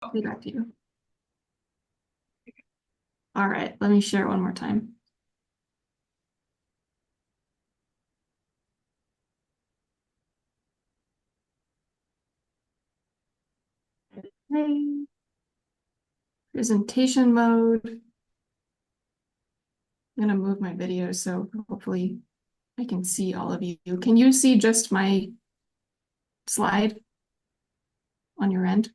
I'll be back to you. All right, let me share one more time. Okay. Presentation mode. I'm gonna move my video so hopefully I can see all of you. Can you see just my slide on your end?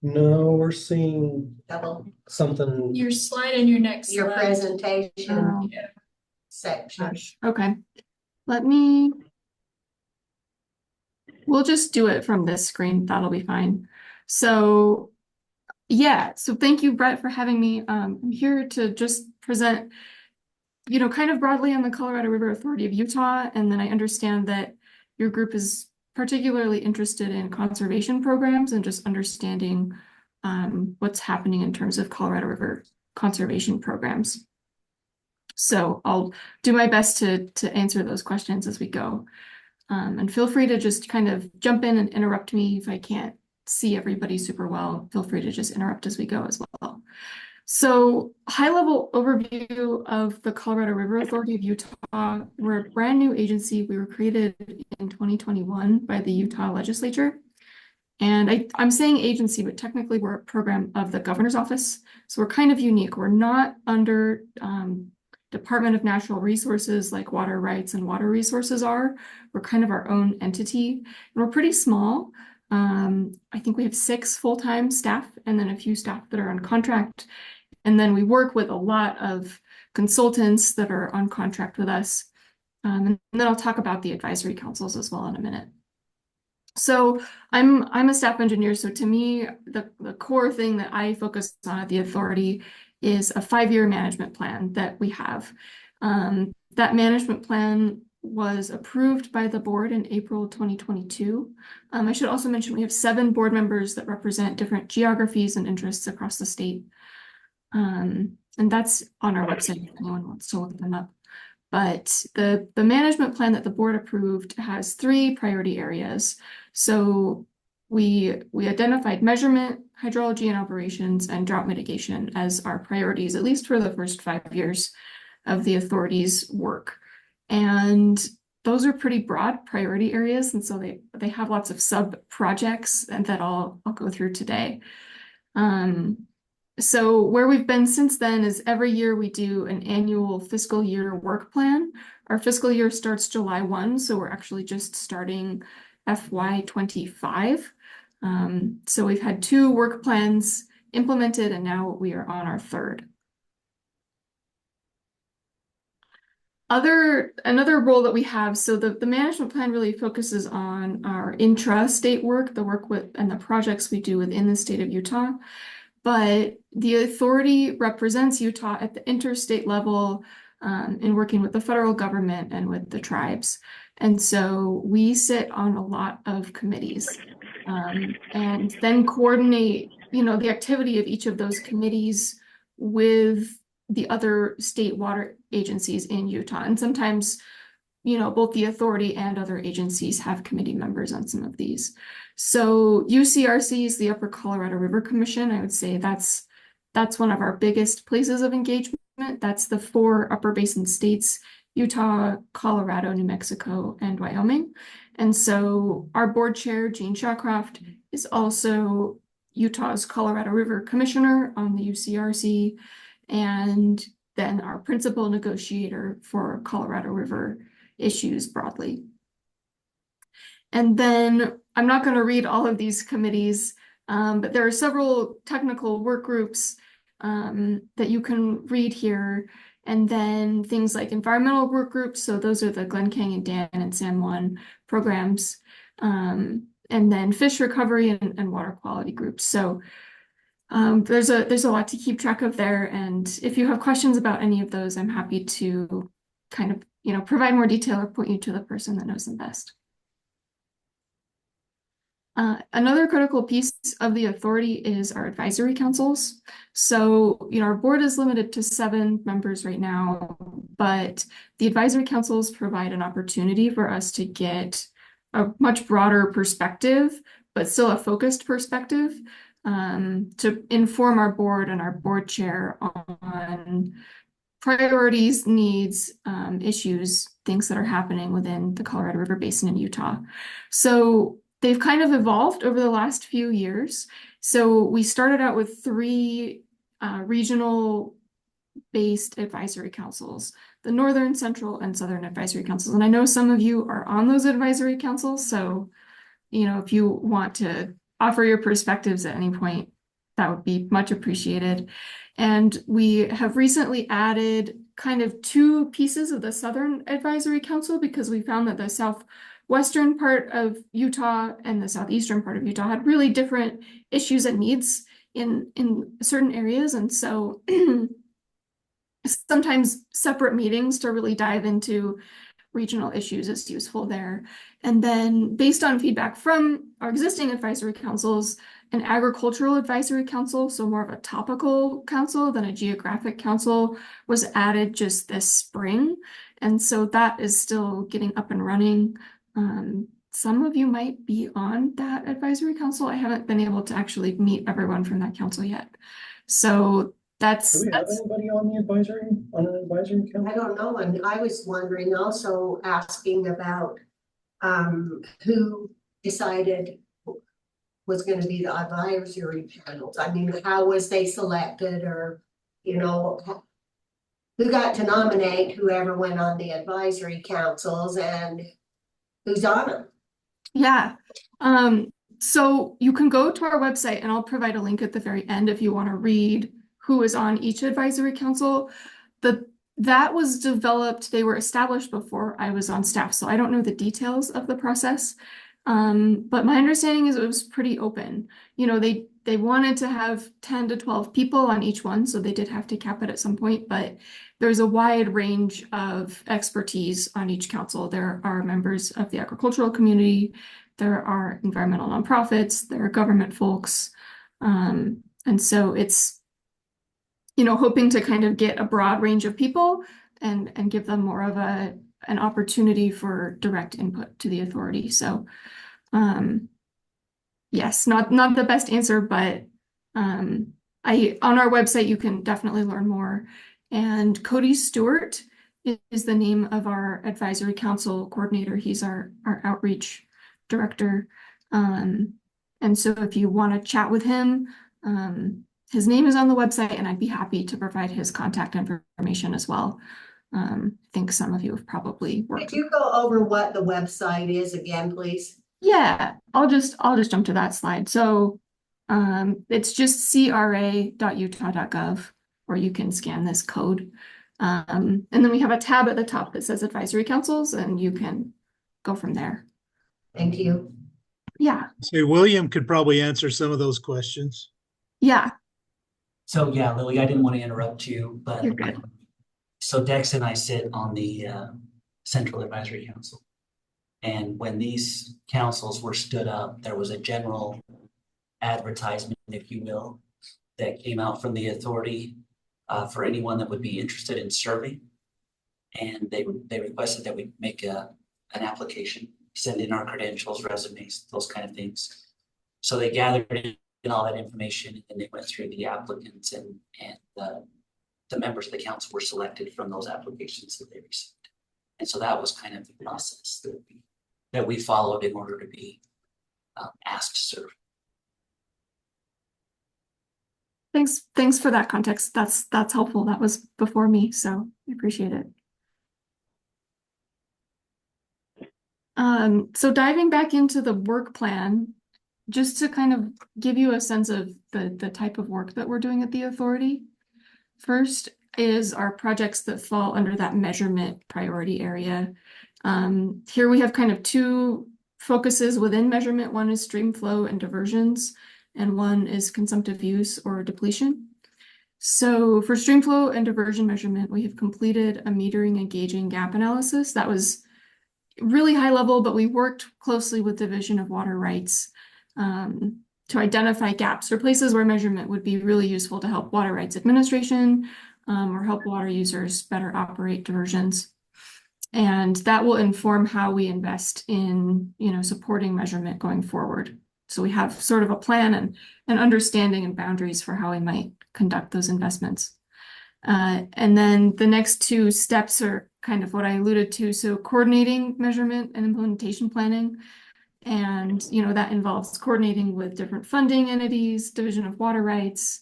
No, we're seeing Double something. Your slide and your next your slide. presentation Yeah. section. Gosh. Okay. We'll just do it from this screen. That'll be fine. So yeah, so thank you, Brett, for having me. I'm here to just present, kind of broadly on the Colorado River Authority of Utah. And then I understand that your group is particularly interested in conservation programs and just understanding what's happening in terms of Colorado River conservation programs. So I'll do my best to answer those questions as we go. And feel free to just kind of jump in and interrupt me if I can't see everybody super well. Feel free to just interrupt as we go as well. So high-level overview of the Colorado River Authority of Utah. We're a brand new agency. We were created in 2021 by the Utah legislature. And I'm saying agency, but technically we're a program of the governor's office. So we're kind of unique. We're not under Department of Natural Resources like water rights and water resources are. We're kind of our own entity, and we're pretty small. I think we have 6 full-time staff and then a few staff that are on contract. And then we work with a lot of consultants that are on contract with us. And then I'll talk about the advisory councils as well in a minute. So I'm a staff engineer. So to me, the core thing that I focus on at the authority is a 5-year management plan that we have. That management plan was approved by the board in April 2022. I should also mention we have 7 board members that represent different geographies and interests across the state. And that's on our website if anyone wants to look them up. But the management plan that the board approved has 3 priority areas. So we identified measurement, hydrology and operations, and drought mitigation as our priorities, at least for the first 5 years of the authority's work. And those are pretty broad priority areas. And so they have lots of sub projects and that I'll go through today. So where we've been since then is every year we do an annual fiscal year work plan. Our fiscal year starts July 1, so we're actually just starting FY25. So we've had 2 work plans implemented and now we are on our 3rd. Another role that we have, so the management plan really focuses on our intra-state work, the work with and the projects we do within the state of Utah. But the authority represents Utah at the interstate level in working with the federal government and with the tribes. And so we sit on a lot of committees and then coordinate, the activity of each of those committees with the other state water agencies in Utah. And sometimes, both the authority and other agencies have committee members on some of these. So UCRC is the Upper Colorado River Commission. I would say that's one of our biggest places of engagement. That's the 4 upper basin states, Utah, Colorado, New Mexico, and Wyoming. And so our board chair, Jean Shawcroft, is also Utah's Colorado River Commissioner on the UCRC, and then our principal negotiator for Colorado River issues broadly. And then I'm not going to read all of these committees, but there are several technical work groups that you can read here. And then things like environmental work groups. So those are the Glen Canyon Dam and San Juan programs. And then fish recovery and water quality groups. So there's a lot to keep track of there. And if you have questions about any of those, I'm happy to kind of, provide more detail or point you to the person that knows them best. Another critical piece of the authority is our advisory councils. So, our board is limited to 7 members right now, but the advisory councils provide an opportunity for us to get a much broader perspective, but still a focused perspective to inform our board and our board chair on priorities, needs, issues, things that are happening within the Colorado River Basin in Utah. So they've kind of evolved over the last few years. So we started out with 3 regional based advisory councils, the Northern, Central, and Southern advisory councils. And I know some of you are on those advisory councils. So, if you want to offer your perspectives at any point, that would be much appreciated. And we have recently added kind of 2 pieces of the Southern Advisory Council because we found that the southwestern part of Utah and the southeastern part of Utah had really different issues and needs in certain areas. And so sometimes separate meetings to really dive into regional issues is useful there. And then based on feedback from our existing advisory councils, an agricultural advisory council, so more of a topical council than a geographic council, was added just this spring. And so that is still getting up and running. Some of you might be on that advisory council. I haven't been able to actually meet everyone from that council yet. So Do we have anybody on an advisory council? I don't know, and I was wondering, also asking about who decided was gonna be the advisory panels. I mean, how was they selected, or, who got to nominate whoever went on the advisory councils and who's on them? Yeah. So you can go to our website and I'll provide a link at the very end if you want to read who is on each advisory council. That was developed, they were established before I was on staff, so I don't know the details of the process. But my understanding is it was pretty open. They wanted to have 10 to 12 people on each one, so they did have to cap it at some point, but there's a wide range of expertise on each council. There are members of the agricultural community, there are environmental nonprofits, there are government folks. And so it's, hoping to kind of get a broad range of people and give them more of an opportunity for direct input to the authority. So yes, not the best answer, but on our website you can definitely learn more. And Cody Stewart is the name of our advisory council coordinator. He's our outreach director. And so if you want to chat with him, his name is on the website, and I'd be happy to provide his contact information as well. I think some of you have probably worked. Could you go over what the website is again, please? Yeah, I'll just jump to that slide. So it's just cra.utah.gov, or you can scan this code. And then we have a tab at the top that says advisory councils, and you can go from there. Thank you. Yeah. Say William could probably answer some of those questions. Yeah. So yeah, Lily, I didn't want to interrupt you, but You're good. So Dex and I sit on the Central Advisory Council. And when these councils were stood up, there was a general advertisement, if you will, that came out from the authority for anyone that would be interested in serving. And they requested that we make an application, send in our credentials, resumes, those kind of things. So they gathered in all that information, and they went through the applicants, and the members of the council were selected from those applications that they received. And so that was kind of the process that we followed in order to be asked to serve. Thanks for that context. That's helpful. That was before me, so I appreciate it. So diving back into the work plan, just to kind of give you a sense of the type of work that we're doing at the authority. First is our projects that fall under that measurement priority area. Here we have kind of 2 focuses within measurement. One is stream flow and diversions, and one is consumptive use or depletion. So for stream flow and diversion measurement, we have completed a metering and gauging gap analysis. That was really high level, but we worked closely with Division of Water Rights to identify gaps or places where measurement would be really useful to help Water Rights Administration or help water users better operate diversions. And that will inform how we invest in, supporting measurement going forward. So we have sort of a plan and understanding and boundaries for how we might conduct those investments. And then the next two steps are kind of what I alluded to. So coordinating measurement and implementation planning. And, that involves coordinating with different funding entities, division of water rights,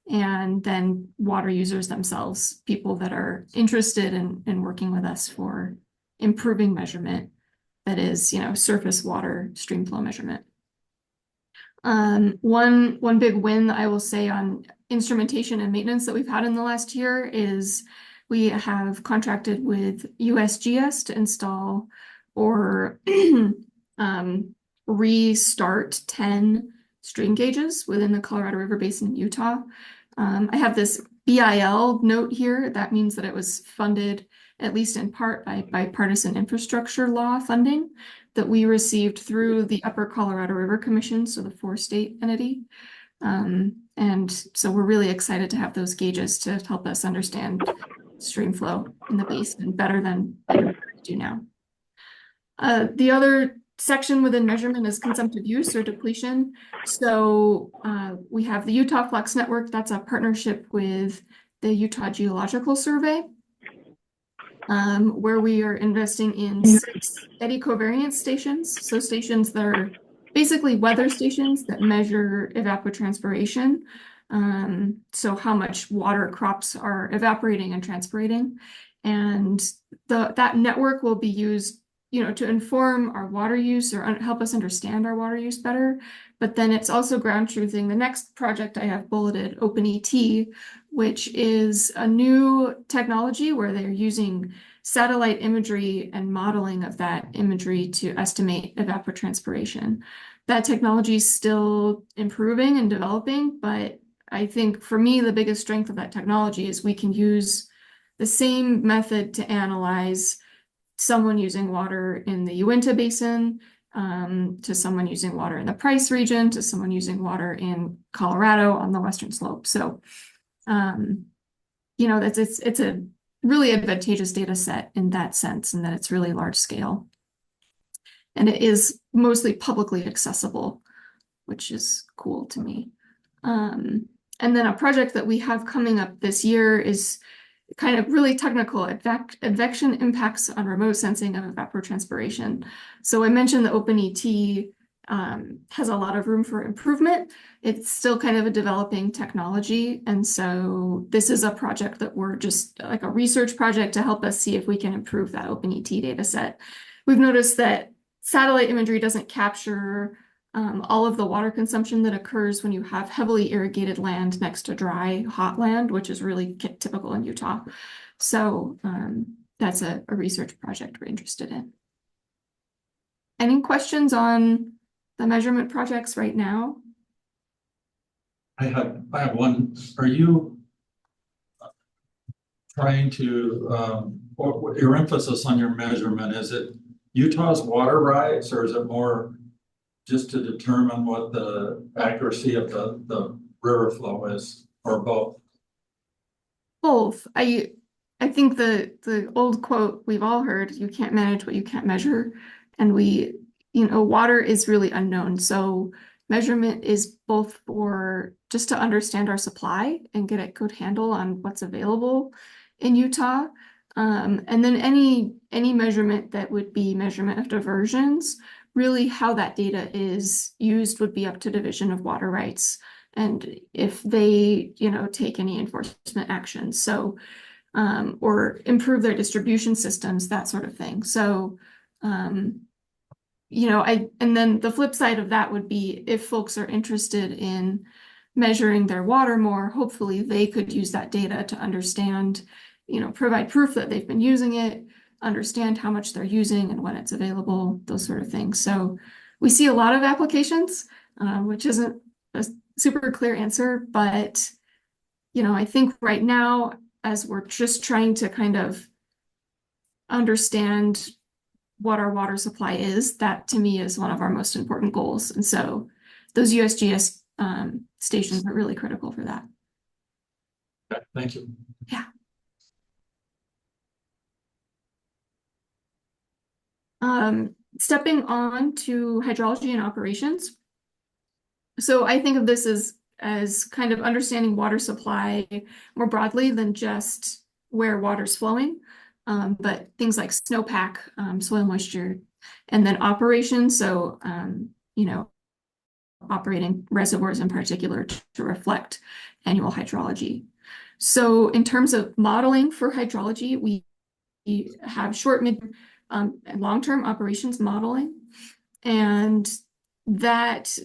and then water users themselves, people that are interested in working with us for improving measurement. That is, surface water stream flow measurement. One big win that I will say on instrumentation and maintenance that we've had in the last year is we have contracted with USGS to install or restart 10 stream gauges within the Colorado River Basin in Utah. I have this BIL note here. That means that it was funded, at least in part, by bipartisan infrastructure law funding that we received through the Upper Colorado River Commission, so the 4-state entity. And so we're really excited to have those gauges to help us understand stream flow in the basin better than we do now. The other section within measurement is consumptive use or depletion. So we have the Utah Flux Network. That's a partnership with the Utah Geological Survey, where we are investing in 6 eddy covariance stations. So stations that are basically weather stations that measure evapotranspiration. So how much water crops are evaporating and transpirating. And that network will be used to inform our water use or help us understand our water use better. But then it's also ground truthing. The next project I have bulleted, OpenET, which is a new technology where they're using satellite imagery and modeling of that imagery to estimate evapotranspiration. That technology is still improving and developing, but I think for me, the biggest strength of that technology is we can use the same method to analyze someone using water in the Uintah Basin, to someone using water in the Price region, to someone using water in Colorado on the western slope. So, it's a really advantageous data set in that sense, and that it's really large scale. And it is mostly publicly accessible, which is cool to me. And then a project that we have coming up this year is kind of really technical advection impacts on remote sensing of evapotranspiration. So I mentioned the OpenET has a lot of room for improvement. It's still kind of a developing technology. And so this is a project that we're just like a research project to help us see if we can improve that OpenET data set. We've noticed that satellite imagery doesn't capture all of the water consumption that occurs when you have heavily irrigated land next to dry, hot land, which is really typical in Utah. So that's a research project we're interested in. Any questions on the measurement projects right now? I have one. Are you trying to, your emphasis on your measurement, is it Utah's water rights, or is it more just to determine what the accuracy of the river flow is, or both? Both. I think the old quote we've all heard, you can't manage what you can't measure. And water is really unknown. So measurement is both for just to understand our supply and get a good handle on what's available in Utah. And then any measurement that would be measurement of diversions, really how that data is used would be up to Division of Water Rights. And if they, take any enforcement action. So, or improve their distribution systems, that sort of thing. So, and then the flip side of that would be if folks are interested in measuring their water more, hopefully they could use that data to understand, provide proof that they've been using it, understand how much they're using and when it's available, those sort of things. So we see a lot of applications, which isn't a super clear answer, but, I think right now, as we're just trying to kind of understand what our water supply is, that to me is one of our most important goals. And so those USGS stations are really critical for that. Okay, thank you. Yeah. Stepping on to hydrology and operations. So I think of this as kind of understanding water supply more broadly than just where water's flowing, but things like snowpack, soil moisture, and then operation. So, you know, operating reservoirs in particular to reflect annual hydrology. So in terms of modeling for hydrology, we have short, mid, and long-term operations modeling. And that,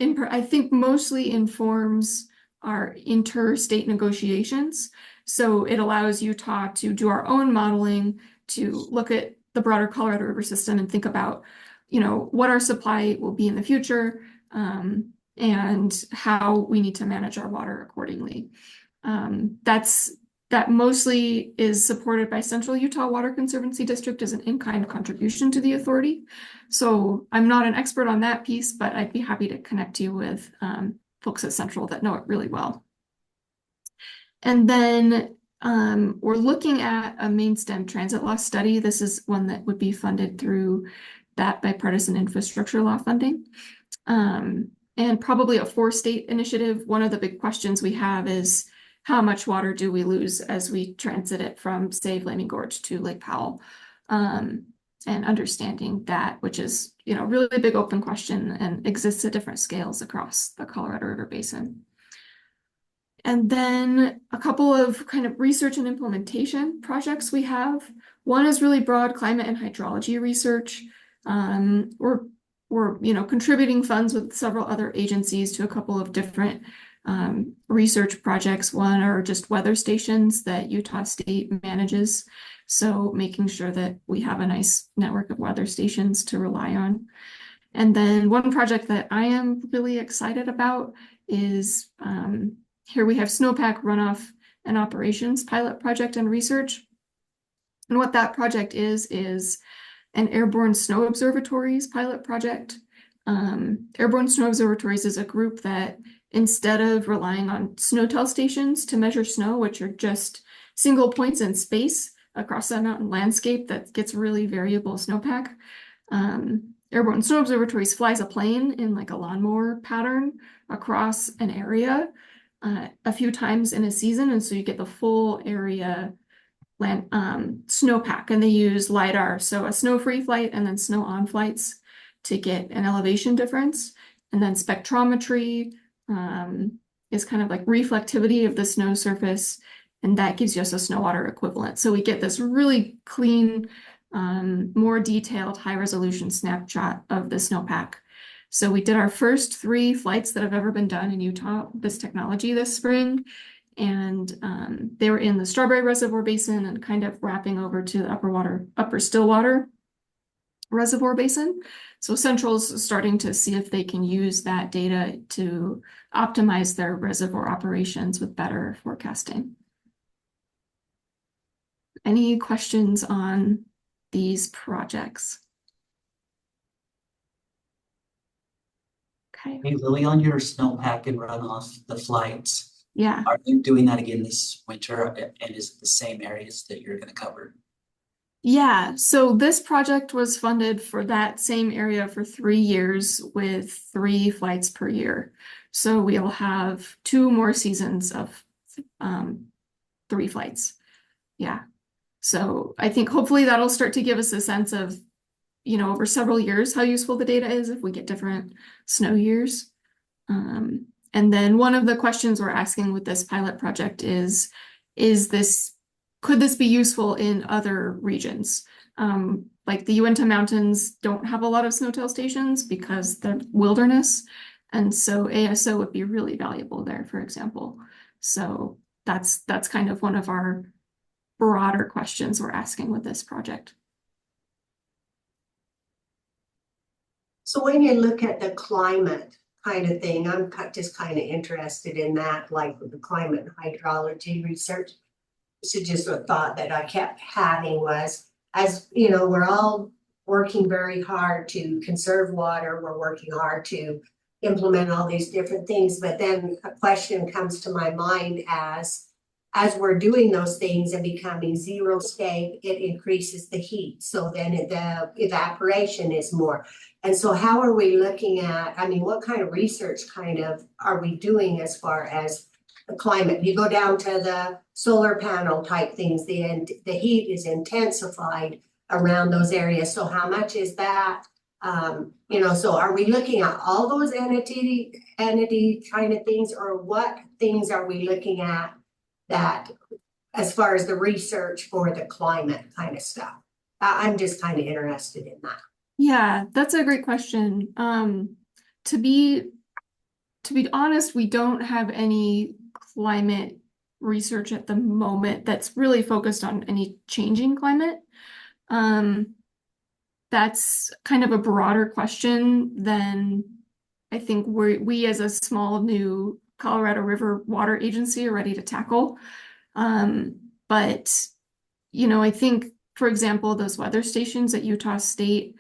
I think, mostly informs our interstate negotiations. So it allows Utah to do our own modeling, to look at the broader Colorado River system and think about, you know, what our supply will be in the future, and how we need to manage our water accordingly. That mostly is supported by Central Utah Water Conservancy District as an in-kind contribution to the authority. So I'm not an expert on that piece, but I'd be happy to connect you with folks at Central that know it really well. And then we're looking at a main stem transit law study. This is one that would be funded through that bipartisan infrastructure law funding. And probably a 4-state initiative. One of the big questions we have is, how much water do we lose as we transit it from, say, Flaming Gorge to Lake Powell? And understanding that, which is, you know, really big open question and exists at different scales across the Colorado River Basin. And then a couple of kind of research and implementation projects we have. One is really broad climate and hydrology research. We're you know, contributing funds with several other agencies to a couple of different research projects. One are just weather stations that Utah State manages. So making sure that we have a nice network of weather stations to rely on. And then one project that I am really excited about is here we have snowpack runoff and operations pilot project and research. And what that project is an airborne snow observatories pilot project. Airborne snow observatories is a group that, instead of relying on snowtel stations to measure snow, which are just single points in space across a mountain landscape that gets really variable snowpack, Airborne Snow Observatories flies a plane in like a lawnmower pattern across an area a few times in a season, and so you get the full area snowpack, and they use LiDAR, so a snow-free flight and then snow-on flights to get an elevation difference, and then spectrometry is kind of like reflectivity of the snow surface, and that gives us a snow water equivalent. So we get this really clean, more detailed, high-resolution snapshot of the snowpack. So we did our first 3 flights that have ever been done in Utah with this technology this spring, and they were in the Strawberry Reservoir Basin and kind of wrapping over to the upper Stillwater Reservoir Basin. So Central's starting to see if they can use that data to optimize their reservoir operations with better forecasting. Any questions on these projects? Okay. Hey, Lily, on your snowpack and runoff, the flights, Yeah. are you doing that again this winter? And is it the same areas that you're gonna cover? Yeah, so this project was funded for that same area for 3 years with 3 flights per year. So we'll have 2 more seasons of 3 flights. Yeah. So I think hopefully that'll start to give us a sense of, you know, over several years how useful the data is if we get different snow years. And then one of the questions we're asking with this pilot project is could this be useful in other regions? Like the Uintah Mountains don't have a lot of snowtail stations because they're wilderness. And so ASO would be really valuable there, for example. So that's kind of one of our broader questions we're asking with this project. So when you look at the climate kind of thing, I'm just kind of interested in that, like with the climate and hydrology research. So just a thought that I kept having was, as you know, we're all working very hard to conserve water. We're working hard to implement all these different things. But then a question comes to my mind as as we're doing those things and becoming xeriscape, it increases the heat. So then the evaporation is more. And so how are we looking at, I mean, what kind of research kind of are we doing as far as the climate? You go down to the solar panel type things, the heat is intensified around those areas. So how much is that? You know, so are we looking at all those entity kind of things, or what things are we looking at that as far as the research for the climate kind of stuff? I'm just kind of interested in that. Yeah, that's a great question. To be honest, we don't have any climate research at the moment that's really focused on any changing climate. That's kind of a broader question than I think we as a small new Colorado River Water Agency are ready to tackle. But, you know, I think, for example, those weather stations at Utah State,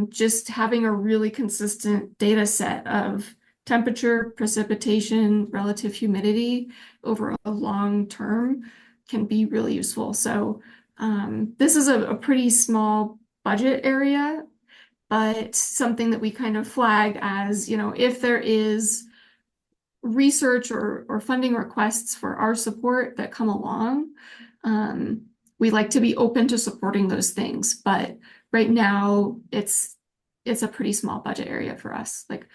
just having a really consistent data set of temperature, precipitation, relative humidity over a long term can be really useful. So this is a pretty small budget area, but something that we kind of flag as, you know, if there is research or funding requests for our support that come along, we like to be open to supporting those things. But right now, it's a pretty small budget area for us, like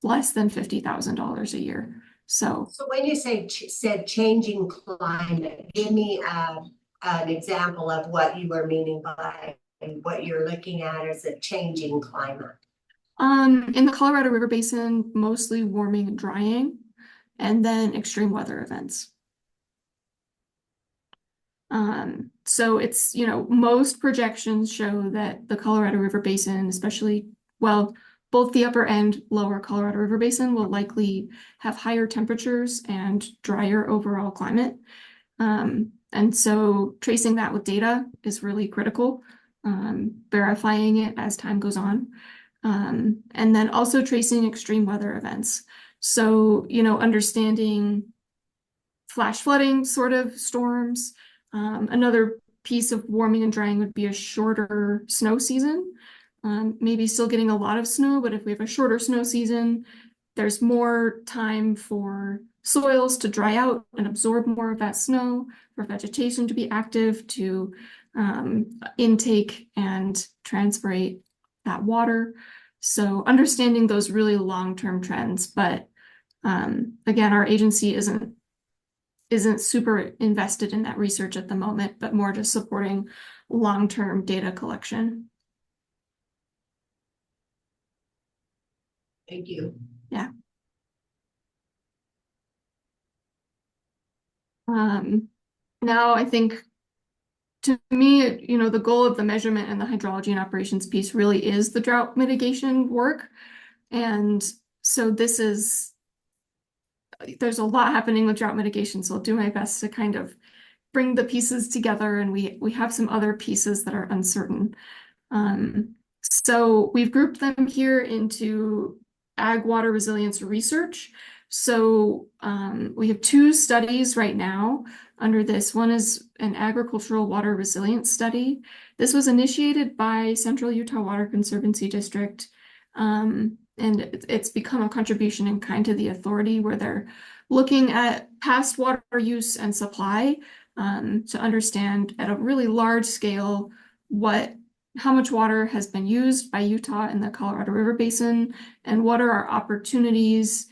less than $50,000 a year. So when you said changing climate, give me an example of what you were meaning by what you're looking at as a changing climate. In the Colorado River Basin, mostly warming and drying, and then extreme weather events. So it's, you know, most projections show that the Colorado River Basin, especially, well, both the upper and lower Colorado River Basin will likely have higher temperatures and drier overall climate. And so tracing that with data is really critical, verifying it as time goes on. And then also tracing extreme weather events. So, you know, understanding flash flooding sort of storms. Another piece of warming and drying would be a shorter snow season. Maybe still getting a lot of snow, but if we have a shorter snow season, there's more time for soils to dry out and absorb more of that snow, for vegetation to be active, to intake and transpirate that water. So understanding those really long-term trends, but again, our agency isn't super invested in that research at the moment, but more just supporting long-term data collection. Thank you. Yeah. Now I think, to me, you know, the goal of the measurement and the hydrology and operations piece really is the drought mitigation work. And so there's a lot happening with drought mitigation, so I'll do my best to kind of bring the pieces together, and we have some other pieces that are uncertain. So we've grouped them here into ag water resilience research. So we have two studies right now under this. One is an agricultural water resilience study. This was initiated by Central Utah Water Conservancy District, and it's become a contribution in kind to the authority, where they're looking at past water use and supply to understand at a really large scale how much water has been used by Utah in the Colorado River Basin, and what are our opportunities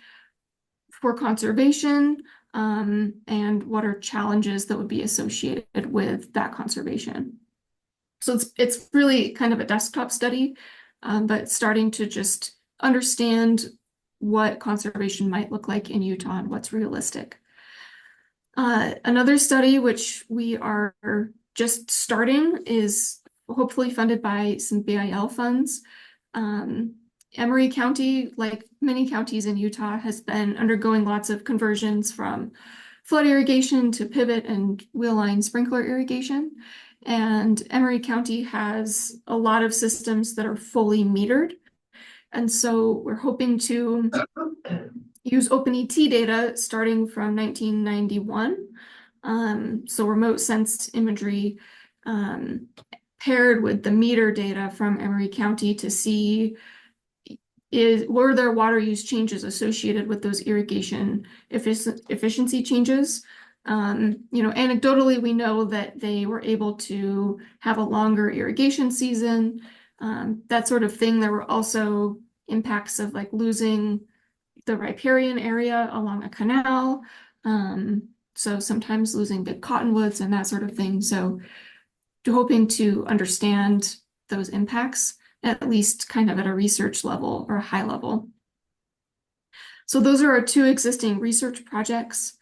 for conservation, and what are challenges that would be associated with that conservation. So it's really kind of a desktop study, but starting to just understand what conservation might look like in Utah and what's realistic. Another study, which we are just starting, is hopefully funded by some BIL funds. Emery County, like many counties in Utah, has been undergoing lots of conversions from flood irrigation to pivot and wheel line sprinkler irrigation. And Emery County has a lot of systems that are fully metered. And so we're hoping to use OpenET data starting from 1991 So remote sensed imagery paired with the meter data from Emery County to see were there water use changes associated with those irrigation efficiency changes. Anecdotally, we know that they were able to have a longer irrigation season, that sort of thing. There were also impacts of like losing the riparian area along a canal. So sometimes losing big cottonwoods and that sort of thing. So hoping to understand those impacts, at least kind of at a research level or a high level. So those are our two existing research projects.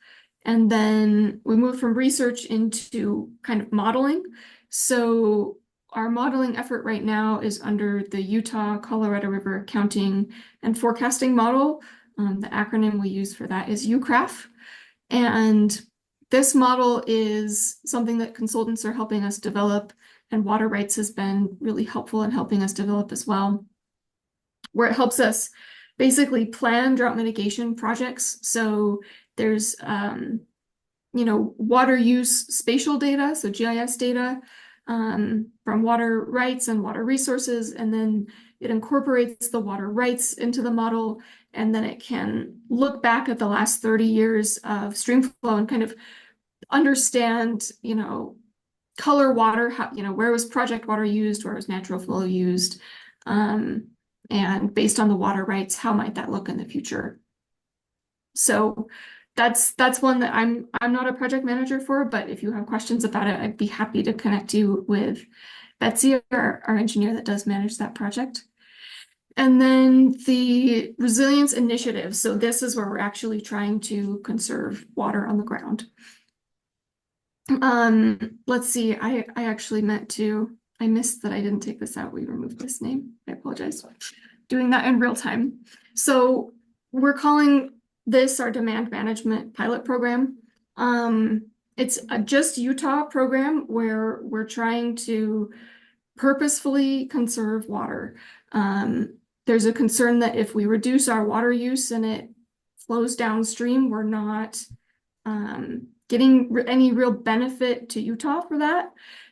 And then we move from research into kind of modeling. So our modeling effort right now is under the Utah Colorado River Accounting and Forecasting Model. The acronym we use for that is UCRAF. And this model is something that consultants are helping us develop, and Water Rights has been really helpful in helping us develop as well, where it helps us basically plan drought mitigation projects. So there's, water use spatial data, so GIS data from Water Rights and Water Resources, and then it incorporates the water rights into the model, and then it can look back at the last 30 years of stream flow and kind of understand, color water, how, where was project water used, where was natural flow used, and based on the water rights, how might that look in the future? So that's one that I'm not a project manager for, but if you have questions about it, I'd be happy to connect you with Betsy, our engineer that does manage that project. And then the resilience initiative. So this is where we're actually trying to conserve water on the ground. Let's see, I actually meant to, I missed that I didn't take this out. We removed this name. I apologize. Doing that in real time. So we're calling this our demand management pilot program. It's a just Utah program where we're trying to purposefully conserve water. There's a concern that if we reduce our water use and it flows downstream, we're not getting any real benefit to Utah for that.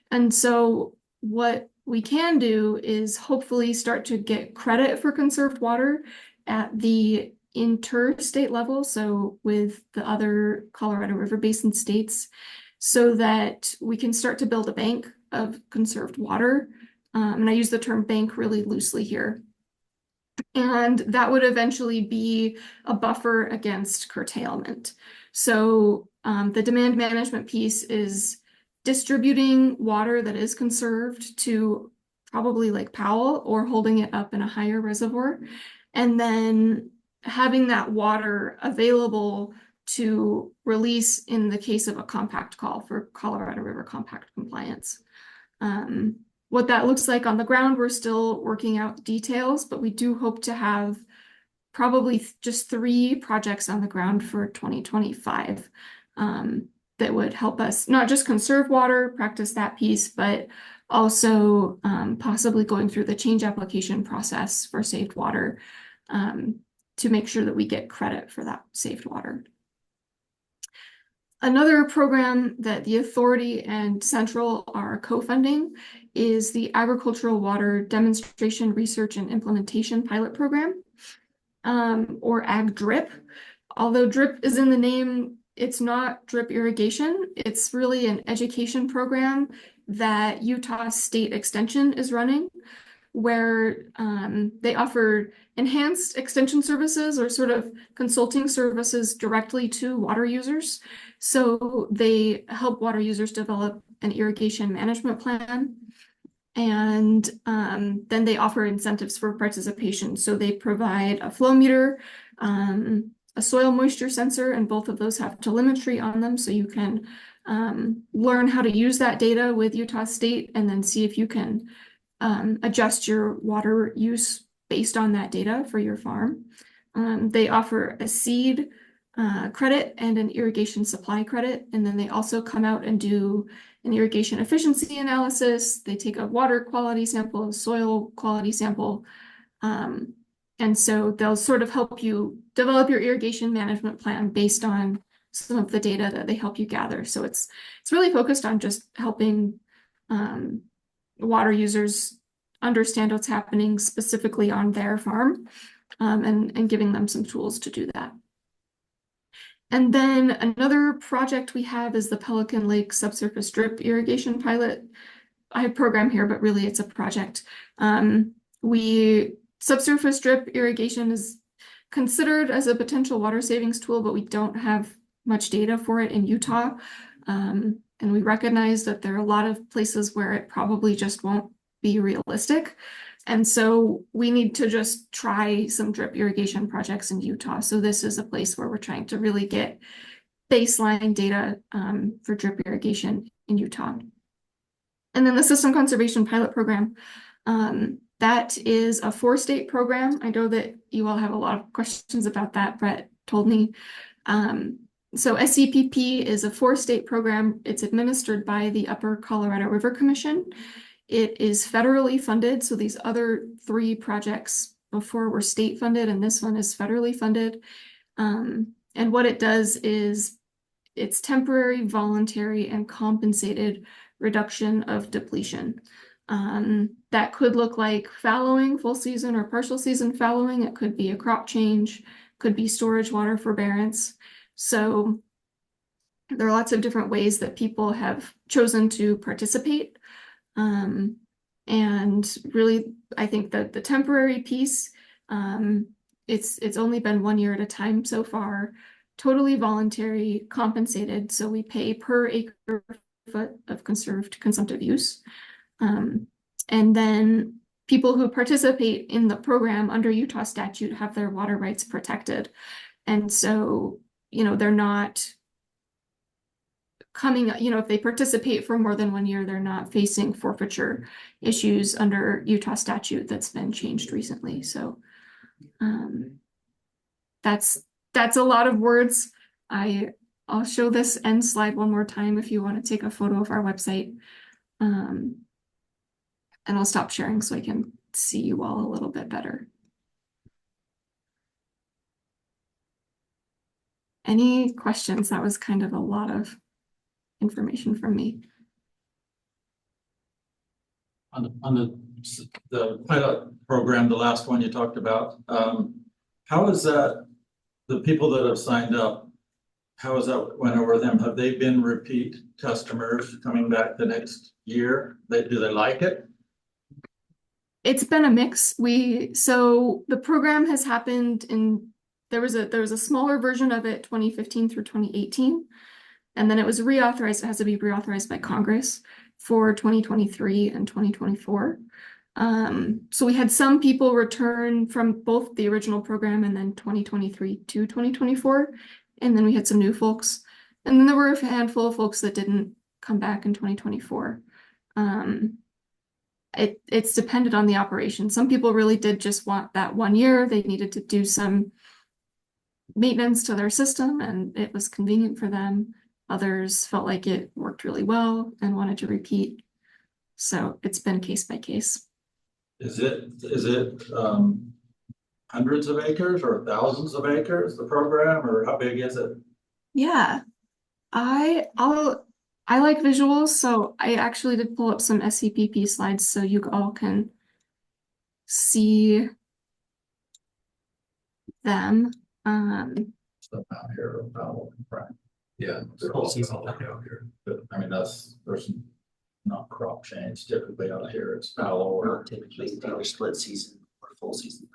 And so what we can do is hopefully start to get credit for conserved water at the interstate level, so with the other Colorado River Basin states, so that we can start to build a bank of conserved water. And I use the term bank really loosely here. And that would eventually be a buffer against curtailment. So the demand management piece is distributing water that is conserved to probably Lake Powell or holding it up in a higher reservoir, and then having that water available to release in the case of a compact call for Colorado River compact compliance. What that looks like on the ground, we're still working out details, but we do hope to have probably just 3 projects on the ground for 2025 that would help us not just conserve water, practice that piece, but also possibly going through the change application process for saved water to make sure that we get credit for that saved water. Another program that the authority and Central are co-funding is the Agricultural Water Demonstration Research and Implementation Pilot Program, or AgDRIP. Although DRIP is in the name, it's not drip irrigation. It's really an education program that Utah State Extension is running, where they offer enhanced extension services or sort of consulting services directly to water users. So they help water users develop an irrigation management plan. And then they offer incentives for participation. So they provide a flow meter, a soil moisture sensor, and both of those have telemetry on them. So you can learn how to use that data with Utah State and then see if you can adjust your water use based on that data for your farm. They offer a seed credit and an irrigation supply credit. And then they also come out and do an irrigation efficiency analysis. They take a water quality sample, a soil quality sample. And so they'll sort of help you develop your irrigation management plan based on some of the data that they help you gather. So it's really focused on just helping water users understand what's happening specifically on their farm, and giving them some tools to do that. And then another project we have is the Pelican Lake subsurface drip irrigation pilot. I have program here, but really it's a project. Subsurface drip irrigation is considered as a potential water savings tool, but we don't have much data for it in Utah. And we recognize that there are a lot of places where it probably just won't be realistic. And so we need to just try some drip irrigation projects in Utah. So this is a place where we're trying to really get baseline data for drip irrigation in Utah. And then the System Conservation Pilot Program, that is a 4-state program. I know that you all have a lot of questions about that, Brett told me. So SCPP is a 4-state program. It's administered by the Upper Colorado River Commission. It is federally funded. So these other 3 projects before were state funded, and this one is federally funded. And what it does is it's temporary, voluntary, and compensated reduction of depletion. That could look like fallowing, full season or partial season fallowing. It could be a crop change, could be storage water forbearance. So there are lots of different ways that people have chosen to participate. And really, I think that the temporary piece, it's only been 1 year at a time so far, totally voluntary, compensated. So we pay per acre foot of conserved consumptive use. And then people who participate in the program under Utah statute have their water rights protected. And so, they're not coming, if they participate for more than 1 year, they're not facing forfeiture issues under Utah statute that's been changed recently. So that's a lot of words. I'll show this end slide one more time if you want to take a photo of our website. And I'll stop sharing so I can see you all a little bit better. Any questions? That was kind of a lot of information from me. On the pilot program, the last one you talked about, how is that, the people that have signed up, how has that went over them? Have they been repeat customers coming back the next year? Do they like it? It's been a mix. So the program has happened there was a smaller version of it 2015 through 2018. And then it was reauthorized. It has to be reauthorized by Congress for 2023 and 2024. So we had some people return from both the original program and then 2023 to 2024. And then we had some new folks. And then there were a handful of folks that didn't come back in 2024. It's dependent on the operation. Some people really did just want that 1 year. They needed to do some maintenance to their system and it was convenient for them. Others felt like it worked really well and wanted to repeat. So it's been case by case. Is it hundreds of acres or thousands of acres, the program, or how big is it? Yeah, I like visuals, so I actually did pull up some SCPP slides so you all can see them. Stuff out here about, right? Yeah. The whole season. Out here. But I mean, there's not crop change typically out here. It's fallow or Typically either split season or full season.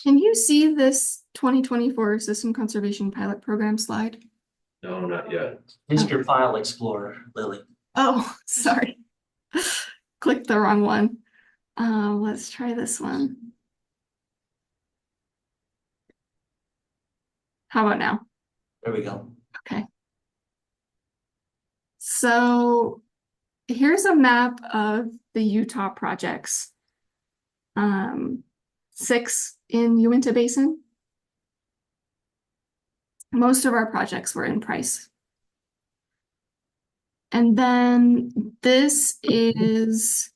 Can you see this 2024 System Conservation Pilot Program slide? No, not yet. Here's your file explorer, Lily. Oh, sorry. Clicked the wrong one. Let's try this one. How about now? There we go. Okay. So here's a map of the Utah projects. 6 in Uintah Basin. Most of our projects were in Price. And then this is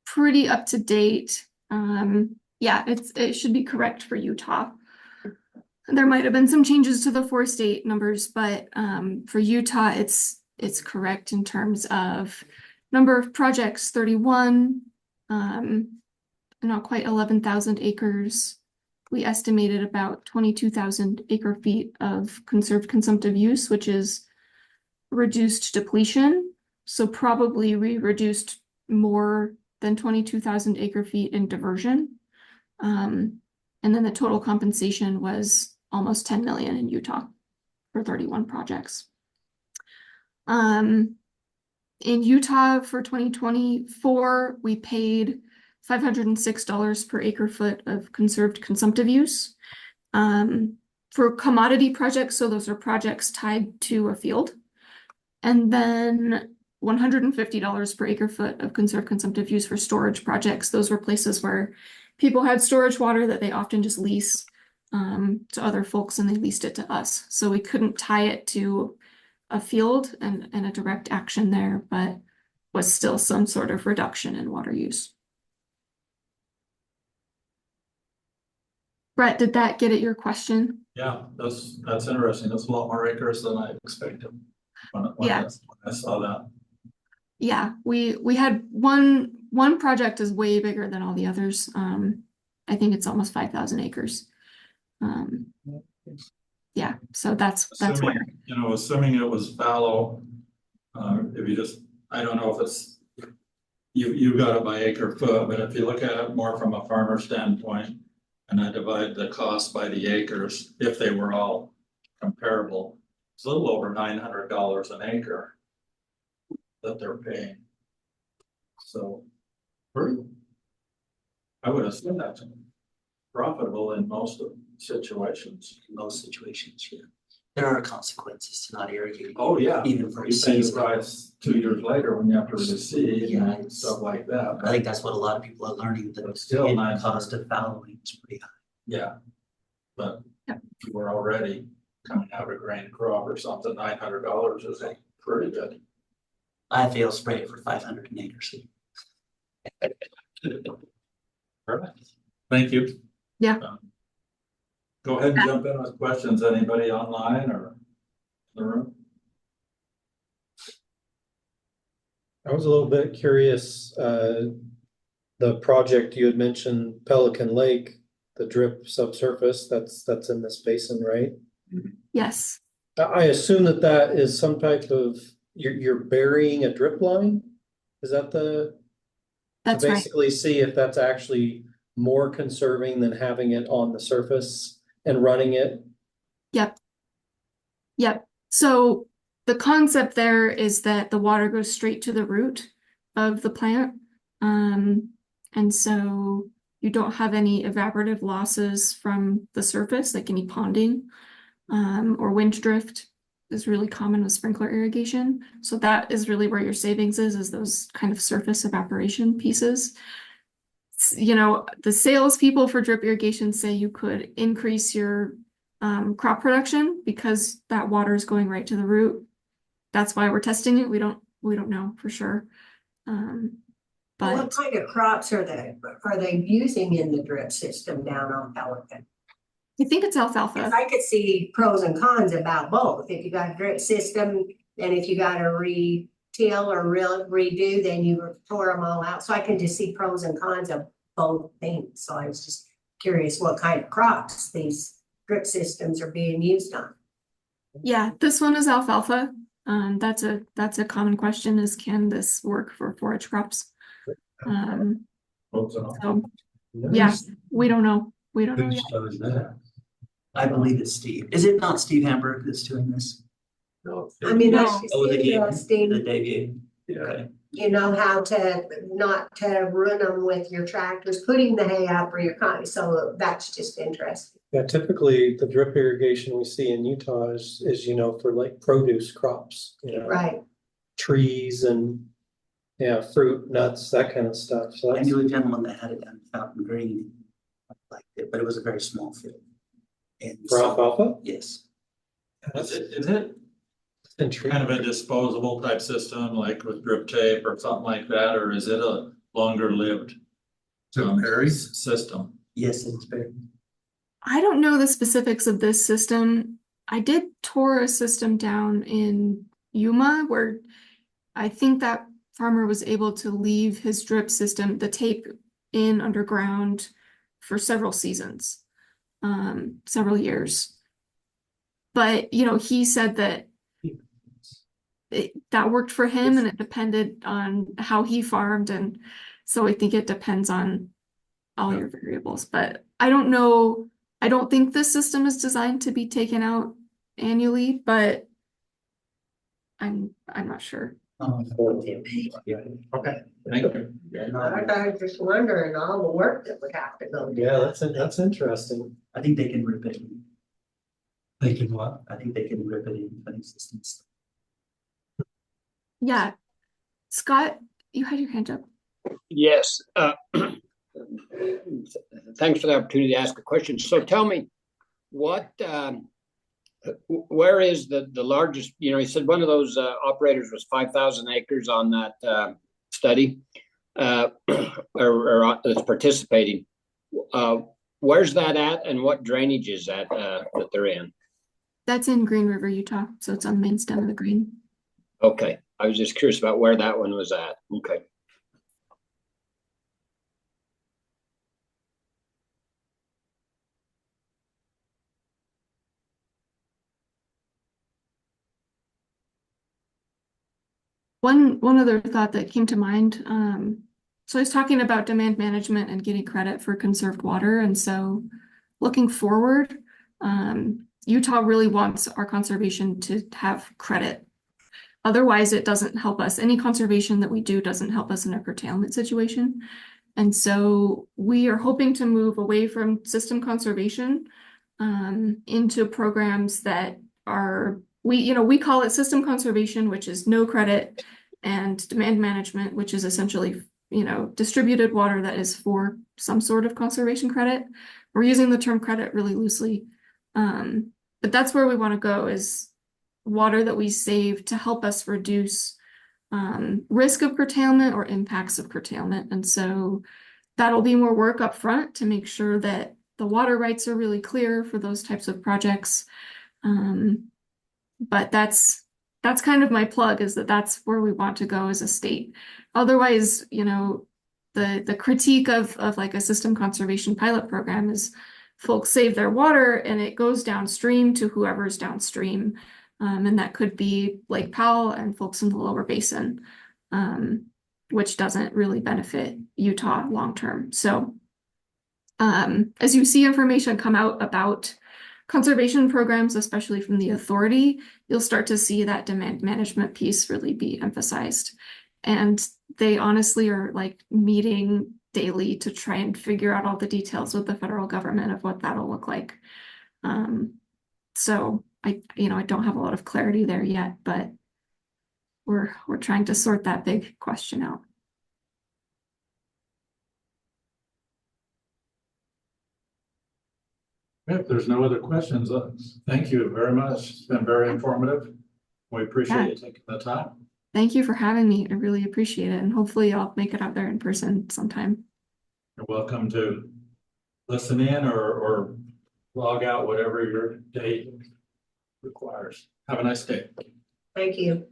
pretty up to date. Yeah, it should be correct for Utah. There might have been some changes to the 4 state numbers, but for Utah, it's correct in terms of number of projects, 31, not quite 11,000 acres. We estimated about 22,000 acre feet of conserved consumptive use, which is reduced depletion. So probably we reduced more than 22,000 acre feet in diversion. And then the total compensation was almost 10 million in Utah for 31 projects. In Utah for 2024, we paid $506 per acre foot of conserved consumptive use. For commodity projects, so those are projects tied to a field. And then $150 per acre foot of conserved consumptive use for storage projects. Those were places where people had storage water that they often just lease to other folks, and they leased it to us. So we couldn't tie it to a field and a direct action there, but was still some sort of reduction in water use. Brett, did that get at your question? Yeah, that's interesting. That's a lot more acres than I expected when Yeah. I saw that. Yeah, we had one project is way bigger than all the others. I think it's almost 5,000 acres. Yeah, so that's where. Assuming it was fallow, if you just, I don't know if it's, you got it by acre foot, but if you look at it more from a farmer standpoint, and I divide the cost by the acres, if they were all comparable, it's a little over $900 an acre that they're paying. So, I would assume that's profitable in most of situations. In most situations, yeah. There are consequences to not irrigating. Oh, yeah. Even for a You pay the season. price 2 years later when you have to reseed Yeah, and stuff like that. I think that's what a lot of people are learning, that But still, the 900. cost of fallowing is pretty high. Yeah, but Yep. if you were already coming out of grain crop or something, $900 is pretty good. I feel spray it for 500 an acre. So Perfect. Thank you. Yeah. Go ahead and jump in with questions. Anybody online or in the room? I was a little bit curious, the project you had mentioned, Pelican Lake, the drip subsurface, that's in this basin, right? Yes. I assume that is some type of, you're burying a drip line? Is that to That's right. basically see if that's actually more conserving than having it on the surface and running it? Yep. So the concept there is that the water goes straight to the root of the plant. And so you don't have any evaporative losses from the surface, like any ponding, or wind drift is really common with sprinkler irrigation. So that is really where your savings is those kind of surface evaporation pieces. The salespeople for drip irrigation say you could increase your crop production because that water is going right to the root. That's why we're testing it. We don't know for sure. What But kind of crops are they using in the drip system down on Pelican? I think it's alfalfa. Because I could see pros and cons about both. If you got a drip system and if you got a re-till or redo, then you tore them all out. So I can just see pros and cons of both things. So I was just curious what kind of crops these drip systems are being used on. Yeah, this one is alfalfa. That's a common question is, can this work for forage crops? So yeah, we don't know. We don't know yet. I believe it's Steve. Is it not Steve Hamburg that's doing this? No. I mean, that's No. just Oh, the interesting. Dave. Yeah. You know how to not to run them with your tractors, putting the hay out for your cotton. So that's just interesting. Yeah, typically the drip irrigation we see in Utah is for like produce crops, Right. trees and fruit, nuts, that kind of stuff. So I that's, knew a gentleman that had it down in Fountain Green. I liked it, but it was a very small field. And for alfalfa? yes. Is it Intriguing. kind of a disposable type system, like with drip tape or something like that, or is it a longer lived system? Yes, it's very. I don't know the specifics of this system. I did tour a system down in Yuma where I think that farmer was able to leave his drip system, the tape in underground for several seasons, several years. But, you know, he said that that worked for him and it depended on how he farmed. And so I think it depends on all your variables. But I don't know. I don't think this system is designed to be taken out annually, but I'm not sure. Okay, thank you. I was just wondering all the work that would have to go. Yeah, that's interesting. I think they can rip it in. They can what? I think they can rip it in for systems. Yeah. Scott, you had your hand up. Yes, thanks for the opportunity to ask a question. So tell me, what, where is the largest, you know, he said one of those operators was 5,000 acres on that study, or that's participating. Where's that at and what drainage is that that they're in? That's in Green River, Utah. So it's on the main stem of the Green. Okay, I was just curious about where that one was at. Okay. One other thought that came to mind. So I was talking about demand management and getting credit for conserved water. And so looking forward, Utah really wants our conservation to have credit. Otherwise, it doesn't help us. Any conservation that we do doesn't help us in a curtailment situation. And so we are hoping to move away from system conservation into programs that are, we call it system conservation, which is no credit, and demand management, which is essentially, distributed water that is for some sort of conservation credit. We're using the term credit really loosely. But that's where we want to go, is water that we save to help us reduce risk of curtailment or impacts of curtailment. And so that'll be more work up front to make sure that the water rights are really clear for those types of projects. But that's kind of my plug, is that's where we want to go as a state. Otherwise, the critique of like a system conservation pilot program is folks save their water and it goes downstream to whoever's downstream. And that could be Lake Powell and folks in the lower basin, which doesn't really benefit Utah long term. So as you see information come out about conservation programs, especially from the authority, you'll start to see that demand management piece really be emphasized. And they honestly are like meeting daily to try and figure out all the details with the federal government of what that'll look like. So I don't have a lot of clarity there yet, but we're trying to sort that big question out. If there's no other questions, thank you very much. It's been very informative. We appreciate you taking the time. Thank you for having me. I really appreciate it. And hopefully I'll make it out there in person sometime. You're welcome to listen in or log out, whatever your day requires. Have a nice day. Thank you.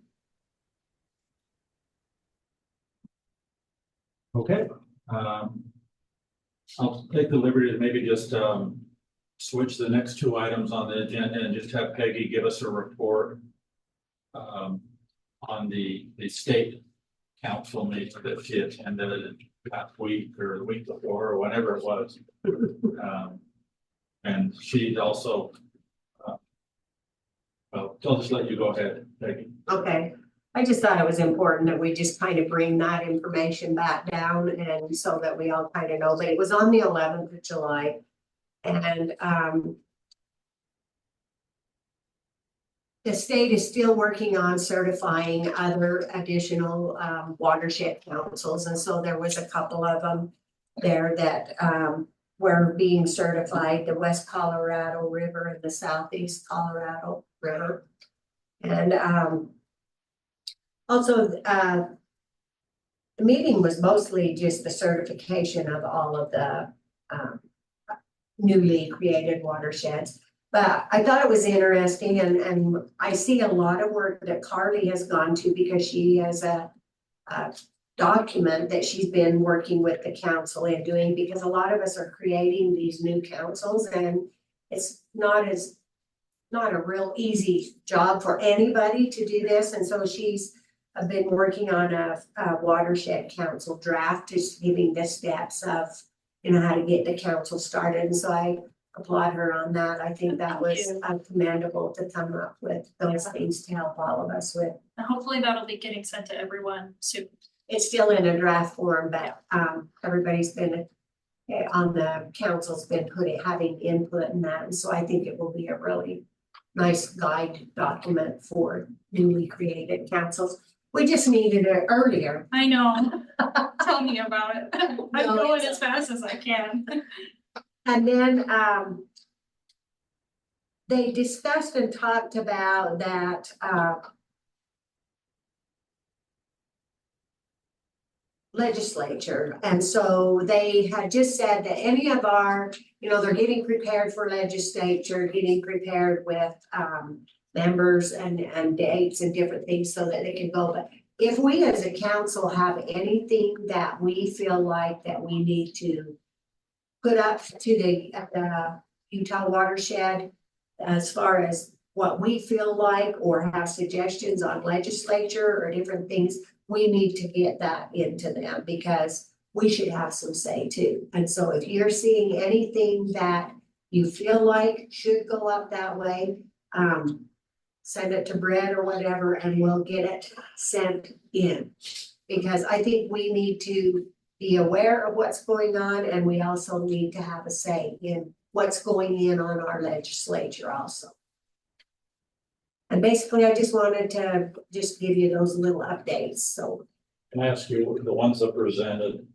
Okay. I'll take the liberty to maybe just switch the next two items on the agenda and just have Peggy give us a report on the state council meeting that she attended last week or the week before or whenever it was. And she also, well, I'll just let you go ahead, Peggy. Okay. I just thought it was important that we just kind of bring that information back down, and so that we all kind of know. But it was on the 11th of July. And the state is still working on certifying other additional watershed councils. And so there was a couple of them there that were being certified: the West Colorado River and the Southeast Colorado River. And also, the meeting was mostly just the certification of all of the newly created watersheds. But I thought it was interesting, and I see a lot of work that Carly has gone to because she has a document that she's been working with the council and doing, because a lot of us are creating these new councils, and it's not a real easy job for anybody to do this. And so she's been working on a watershed council draft, just giving the steps of, you know, how to get the council started. And so I applaud her on that. I think that was commendable to come up with those things to help all of us with. And hopefully that'll be getting sent to everyone soon. It's still in a draft form, but everybody's been on the council's been having input in that. And so I think it will be a really nice guide document for newly created councils. We just needed it earlier. I know. Tell me about it. I'm No, going it's- as fast as I can. And then they discussed and talked about that legislature. And so they had just said that any of our, you know, they're getting prepared for legislature, getting prepared with members and dates and different things so that they can go. But if we as a council have anything that we feel like that we need to put up to the Uintah Watershed, as far as what we feel like or have suggestions on legislature or different things, we need to get that into them because we should have some say too. And so if you're seeing anything that you feel like should go up that way, send it to Brett or whatever, and we'll get it sent in. Because I think we need to be aware of what's going on, and we also need to have a say in what's going in on our legislature also. And basically, I just wanted to just give you those little updates, so. Can I ask you, the ones that presented,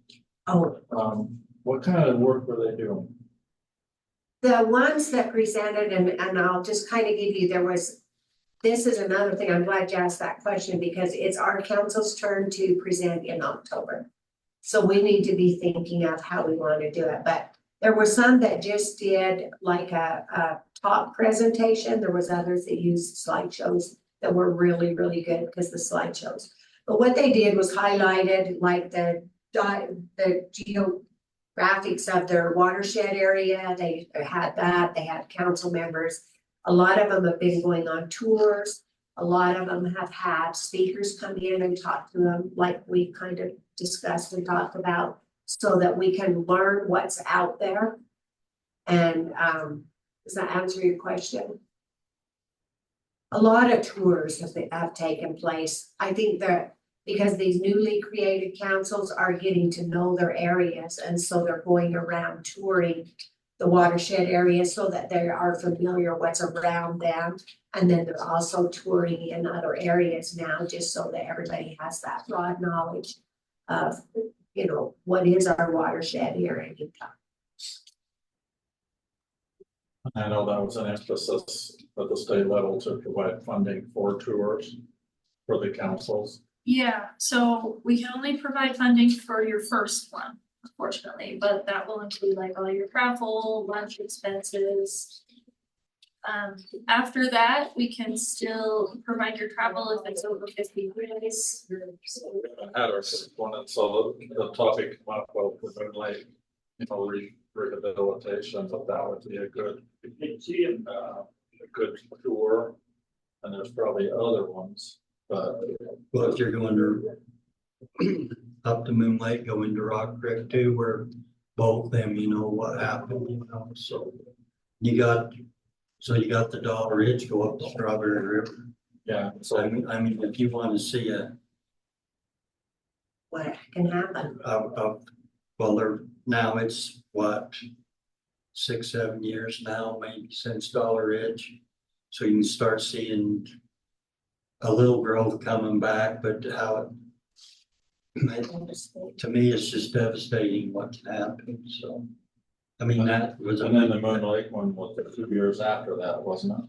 Oh, what kind of work were they doing? the ones that presented, and I'll just kind of give you, this is another thing, I'm glad you asked that question, because it's our council's turn to present in October. So we need to be thinking of how we want to do it, but there were some that just did like a talk presentation. There was others that used slideshows that were really, really good because the slideshows. But what they did was highlighted like the geographics of their watershed area. They had that, they had council members. A lot of them have been going on tours. A lot of them have had speakers come in and talk to them like we kind of discussed and talked about, so that we can learn what's out there. And does that answer your question? A lot of tours have taken place. I think that because these newly created councils are getting to know their areas, and so they're going around touring the watershed area so that they are familiar what's around them. And then they're also touring in other areas now, just so that everybody has that broad knowledge of, you know, what is our watershed here in Utah. I know that was an emphasis at the state level to provide funding for tours for the councils. Yeah, so we can only provide funding for your first one, unfortunately, but that will include like all your travel, lunch expenses. After that, we can still provide your travel if it's over 50 days. I had our one, and so the topic came up about like, you know, rehabilitation, but that would be a good tour. And there's probably other ones, but Well, if you're going to up to Moon Lake, go into Rock Creek too, where both them, you know what happened, you know, so you got the Dollar Ridge, go up the Strawberry River. yeah, So so I mean, if you want to see What can happen? well, now it's what, 6-7 years now, maybe since Dollar Ridge. So you can start seeing a little growth coming back, but how to me, it's just devastating what can happen, so. I mean, that was. and then the Moon Lake one was a few years after that, wasn't it?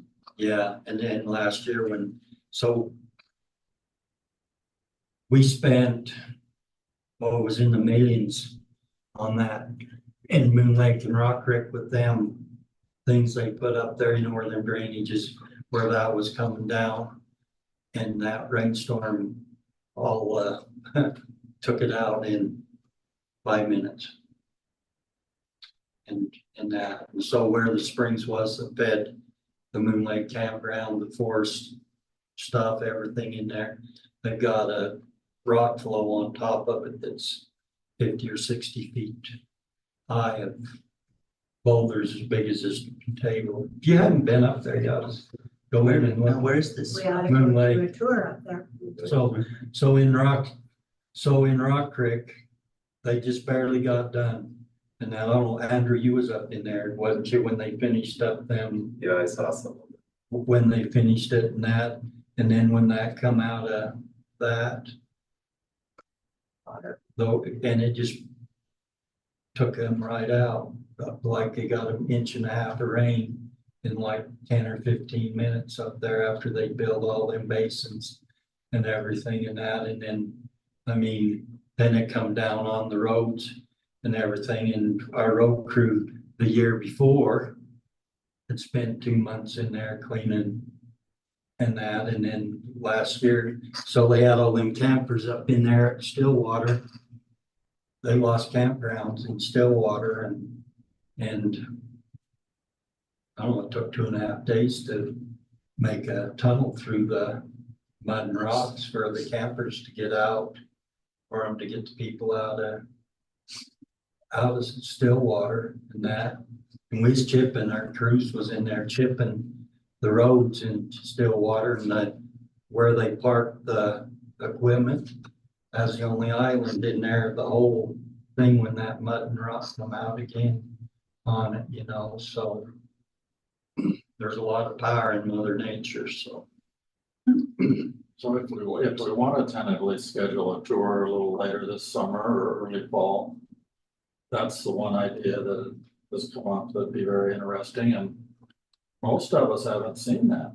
Yeah, and then last year so we spent, well, it was in the millions on that in Moon Lake and Rock Creek with them things they put up there, you know, where their drainages, where that was coming down. And that rainstorm all took it out in 5 minutes. And that, and so where the springs was that fed the Moon Lake campground, the forest stuff, everything in there, they've got a rock flow on top of it that's 50 or 60 feet high of boulders as big as this table. If you haven't been up there yet, go in and look. Where's this? We ought to Moon go do Lake. a tour up there. So in Rock Creek, they just barely got done. And now, I don't know, Andrew, you was up in there, wasn't you, when they finished up them? Yeah, I saw some. When they finished it and that, and then when that come out of that. Though, and it just took them right out, like they got an inch and a half of rain in like 10 or 15 minutes up there after they built all them basins and everything and that. And then, I mean, then it come down on the roads and everything. And our road crew the year before had spent 2 months in there cleaning and that. And then last year, so they had all them campers up in there at Stillwater. They lost campgrounds in Stillwater and I don't know, it took 2.5 days to make a tunnel through the mud and rocks for the campers to get out, for them to get the people out of Stillwater and that. And we was chipping, our crews was in there chipping the roads in Stillwater and where they parked the equipment as the only island in there, the whole thing when that mud and rock come out again on it, you know, so there's a lot of power in Mother Nature, so. So if we want to tentatively schedule a tour a little later this summer or early fall, that's the one idea that has come up that'd be very interesting, and most of us haven't seen that.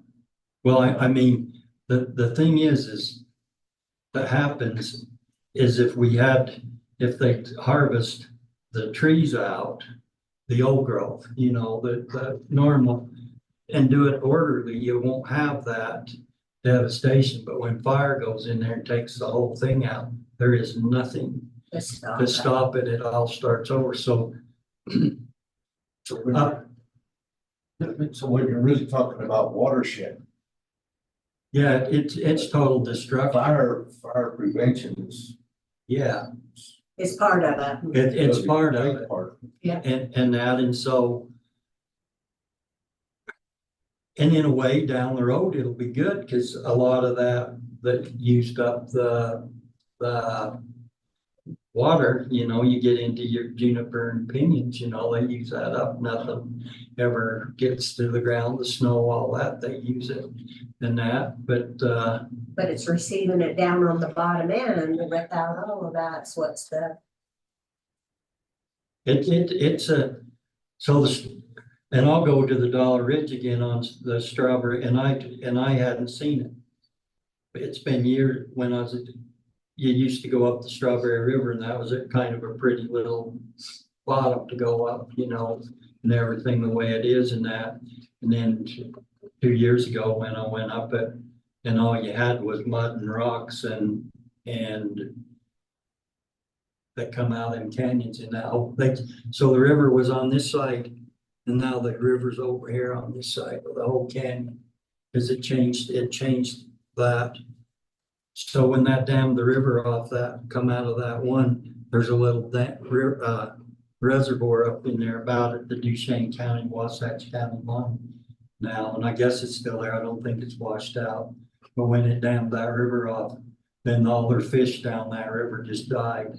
Well, I mean, the thing is that happens is if they harvest the trees out, the old growth, you know, the normal, and do it orderly, you won't have that devastation. But when fire goes in there and takes the whole thing out, there is nothing to stop it. It all starts over. So So when you're really talking about watershed, yeah, it's total destruction. fire prevention is. Yeah, It's part of it. it's part of it. Part. And that, and so. And in a way, down the road, it'll be good because a lot of that used up the water, you know, you get into your juniper and pinions, you know, they use that up. Nothing ever gets to the ground, the snow, all that, they use it and that, but it's receiving it down on the bottom end without all of that's what's the. it's a, so the, and I'll go to the Dollar Ridge again on the strawberry, and I hadn't seen it. It's been years when you used to go up the Strawberry River, and that was a kind of a pretty little bottom to go up, you know, and everything the way it is and that. And then 2 years ago when I went up it, and all you had was mud and rocks and that come out in canyons and that whole thing. So the river was on this side. And now the river's over here on this side of the whole canyon, because it changed that. So when that dammed the river off that, come out of that one, there's a little reservoir up in there about it, the Duchesne County, Wasatch County line now, and I guess it's still there. I don't think it's washed out. But when it dammed that river off, then all their fish down that river just died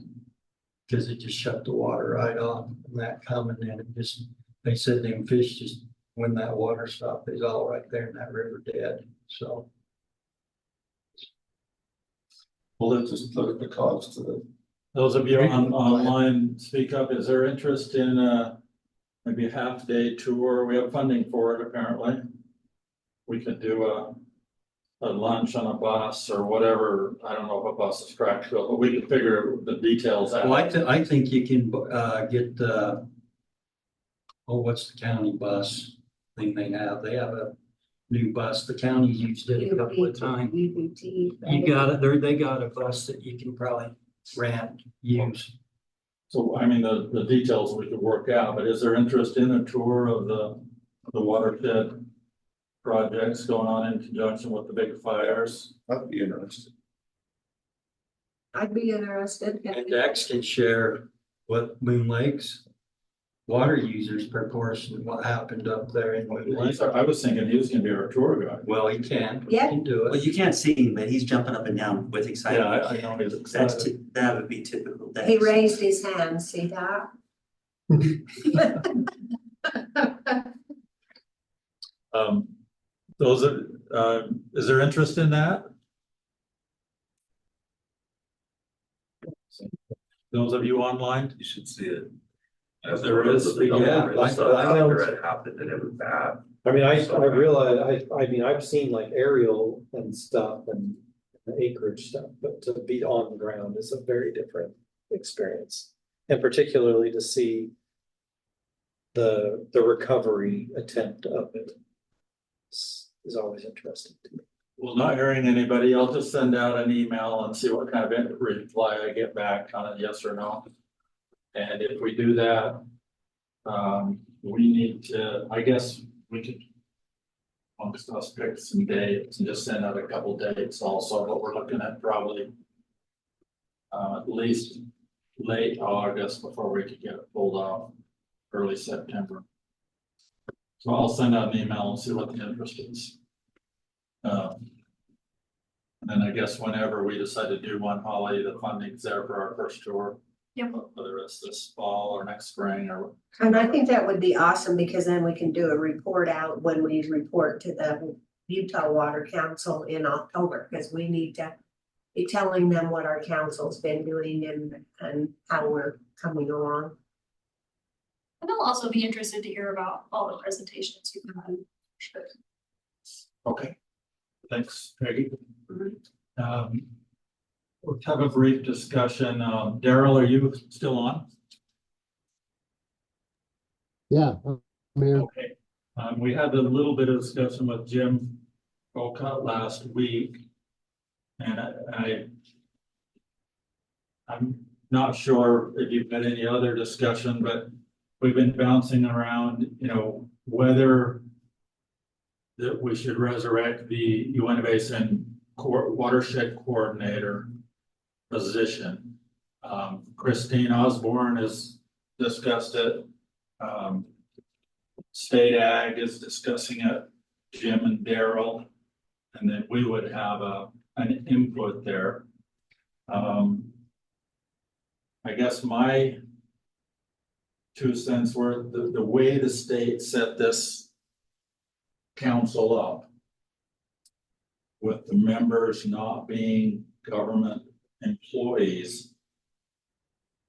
because it just shut the water right off from that coming in. It just, they said them fish just, when that water stopped, is all right there in that river dead, so. Well, let's just look at the cost to the. Those of you online, speak up. Is there interest in maybe a half-day tour? We have funding for it, apparently. We could do a lunch on a bus or whatever. I don't know if a bus is practical, but we can figure the details out. Well, I think you can get oh, what's the county bus thing they have? They have a new bus. The county used it a couple of times. UBT. You got it, they got a bus that you can probably rent, use. So, I mean, the details we could work out, but is there interest in a tour of the watershed projects going on in conjunction with the big fires? I'd be interested. I'd be interested. And Dex can share what Moon Lake's water users proportion, what happened up there in Moon Lake. I was thinking he was gonna be our tour guide. Well, he can. Yeah. He can do Well, it. you can't see him, but he's jumping up and down with Yeah, excitement. I know he's That's, excited. that would be typical. Dex. He raised his hand, see that? Those are, is there interest in that? Those of you online? You should see it. If there is, yeah, It happened and it was bad. I mean, I realize, I mean, I've seen like aerial and stuff and the acreage stuff, but to be on the ground is a very different experience. And particularly to see the recovery attempt of it is always interesting to me. Well, not hearing anybody, I'll just send out an email and see what kind of reply I get back on a yes or no. And if we do that, we need to, I guess we could amongst us pick some dates and just send out a couple dates also, but we're looking at probably at least late August before we could get it pulled off, early September. So I'll send out an email and see what the interest is. And then I guess whenever we decide to do one, Holly, the funding's there for our first tour, Yep. whether it's this fall or next spring or. And I think that would be awesome because then we can do a report out when we report to the Utah Water Council in October, because we need to be telling them what our council's been doing and how we're coming along. And they'll also be interested to hear about all the presentations you've had. Sure. Okay, thanks, Peggy. We'll have a brief discussion. Daryl, are you still on? Yeah, I'm here. Okay, we had a little bit of discussion with Jim Olcott last week. And I'm not sure if you've had any other discussion, but we've been bouncing around, you know, whether that we should resurrect the Uintah Basin Watershed Coordinator position. Christine Osborne has discussed it. State Ag is discussing it, Jim and Daryl, and then we would have an input there. I guess my 2 cents worth, the way the state set this council up with the members not being government employees,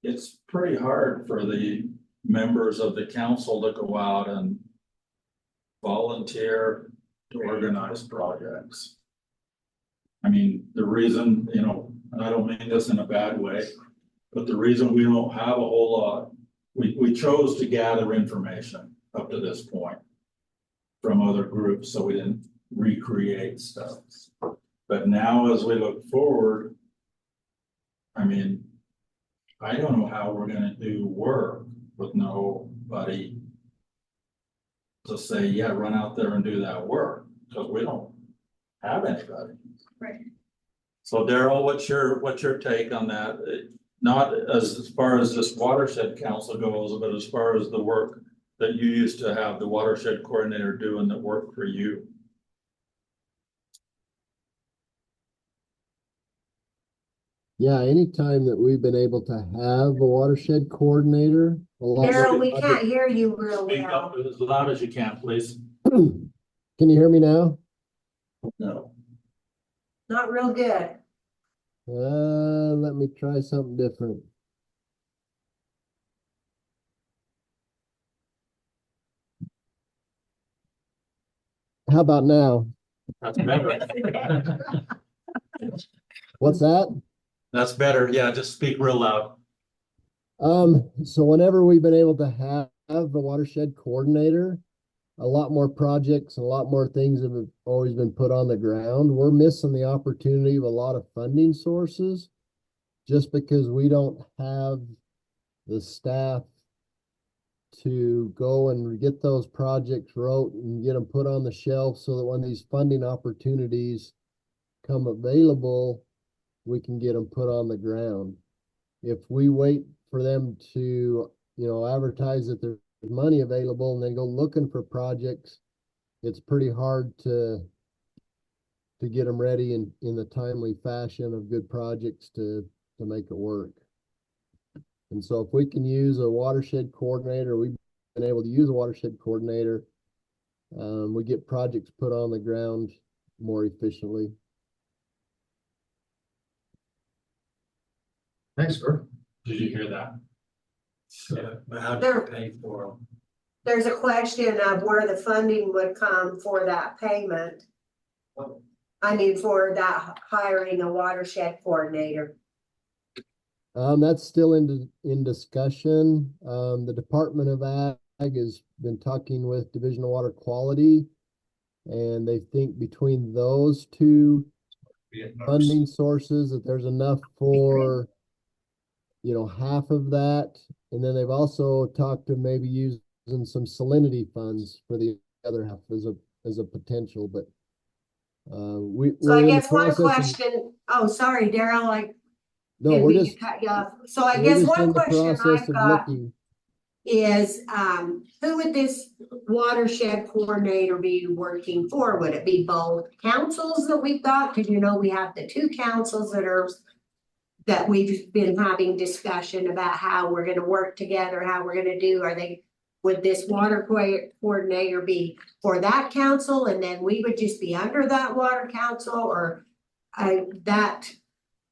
it's pretty hard for the members of the council to go out and volunteer to organize projects. I mean, the reason, you know, and I don't mean this in a bad way, but the reason we don't have a whole lot, we chose to gather information up to this point from other groups, so we didn't recreate stuff. But now as we look forward, I mean, I don't know how we're gonna do work with nobody to say, yeah, run out there and do that work, because we don't have anybody. Right. So Daryl, what's your take on that? Not as far as this watershed council goes, but as far as the work that you used to have the watershed coordinator doing that worked for you. Yeah, anytime that we've been able to have a watershed coordinator. Daryl, we can't hear you real Speak well. up as loud as you can, please. Can you hear me now? No. Not real good. Let me try something different. How about now? That's better. What's that? That's better. Yeah, just speak real loud. So whenever we've been able to have have the watershed coordinator, a lot more projects and a lot more things have always been put on the ground. We're missing the opportunity of a lot of funding sources just because we don't have the staff to go and get those projects wrote and get them put on the shelf so that when these funding opportunities come available, we can get them put on the ground. If we wait for them to, advertise that there's money available and then go looking for projects, it's pretty hard to get them ready in the timely fashion of good projects to make it work. And so if we can use a watershed coordinator, we've been able to use a watershed coordinator, we get projects put on the ground more efficiently. Thanks, Bert. Did you hear that? Yeah, but how do you pay for them? There's a question of where the funding would come for that payment. I mean, for that hiring a watershed coordinator. That's still in discussion. The Department of Ag has been talking with Division of Water Quality, and they think between those two funding sources that there's enough for, half of that. And then they've also talked to maybe using some salinity funds for the other half as a potential, but So I guess one question, oh, sorry, Daryl, no, we're just cut you off. So I guess one question I've got is, who would this watershed coordinator be working for? Would it be both councils that we've got? Cause we have the two councils that we've been having discussion about how we're gonna work together, how we're gonna do, would this water coordinator be for that council and then we would just be under that water council or that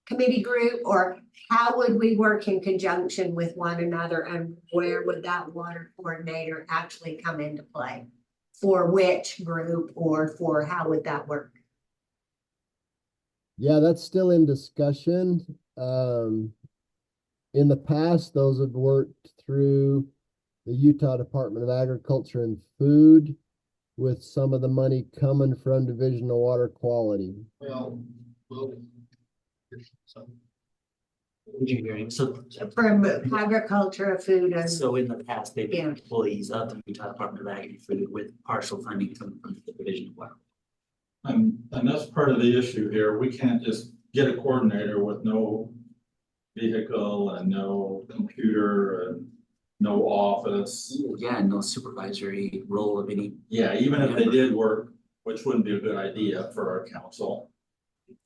committee group, or how would we work in conjunction with one another and where would that water coordinator actually come into play? For which group or for how would that work? Yeah, that's still in discussion. In the past, those have worked through the Utah Department of Agriculture and Food with some of the money coming from Division of Water Quality. Engineering, so From agriculture, food and. so in the past, they've been Yeah. employees of the Utah Department of Ag and Food with partial funding coming from the Division of Water. And that's part of the issue here. We can't just get a coordinator with no vehicle and no computer and no office. Yeah, no supervisory role of any. Yeah, even if they did work, which wouldn't be a good idea for our council.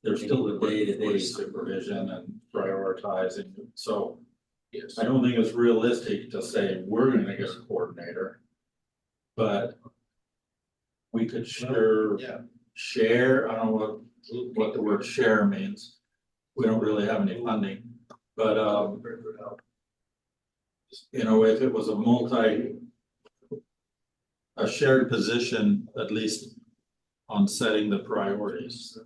There's still the day-to-day supervision and prioritizing. So yes, I don't think it's realistic to say we're gonna get a coordinator. But we could share, I don't know what the word share means. We don't really have any funding, but if it was a shared position, at least on setting the priorities.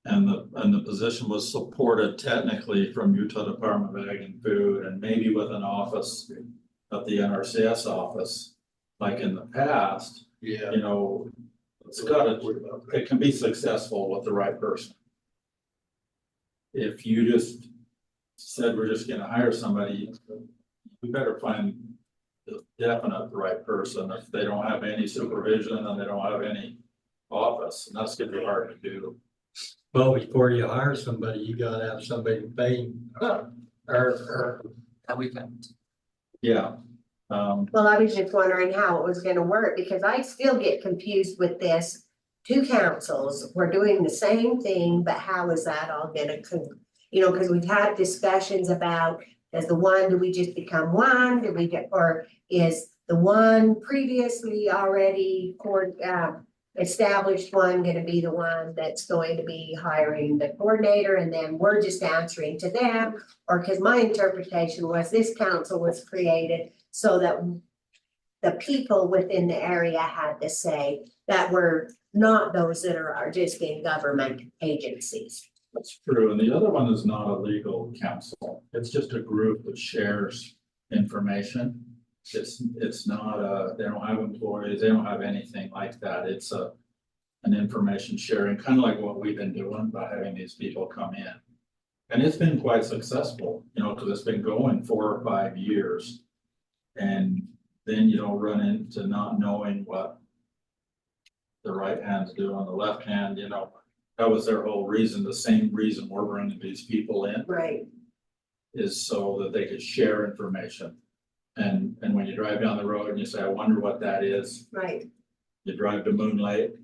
And the position was supported technically from Utah Department of Ag and Food and maybe with an office at the NRCS office, like in the past. Yeah. It can be successful with the right person. If you just said we're just gonna hire somebody, we better find the definite right person. If they don't have any supervision and they don't have any office, and that's gonna be hard to do. Well, before you hire somebody, you gotta have somebody to pay. Or That we found. Yeah. Well, I was just wondering how it was gonna work because I still get confused with this. Two councils, we're doing the same thing, but how is that all gonna, because we've had discussions about, do we just become one? Or is the one previously already established one gonna be the one that's going to be hiring the coordinator and then we're just answering to them? Or because my interpretation was this council was created so that the people within the area had to say that were not those that are just in government agencies. That's true. And the other one is not a legal council. It's just a group that shares information. It's not, they don't have employees, they don't have anything like that. It's an information sharing, kind of like what we've been doing by having these people come in. And it's been quite successful, you know, because it's been going 4 or 5 years. And then you don't run into not knowing what the right hand's doing on the left hand, you know. That was their whole reason, the same reason we're bringing these people in. Right. Is so that they could share information. And when you drive down the road and you say, I wonder what that is. Right. You drive to Moon Lake,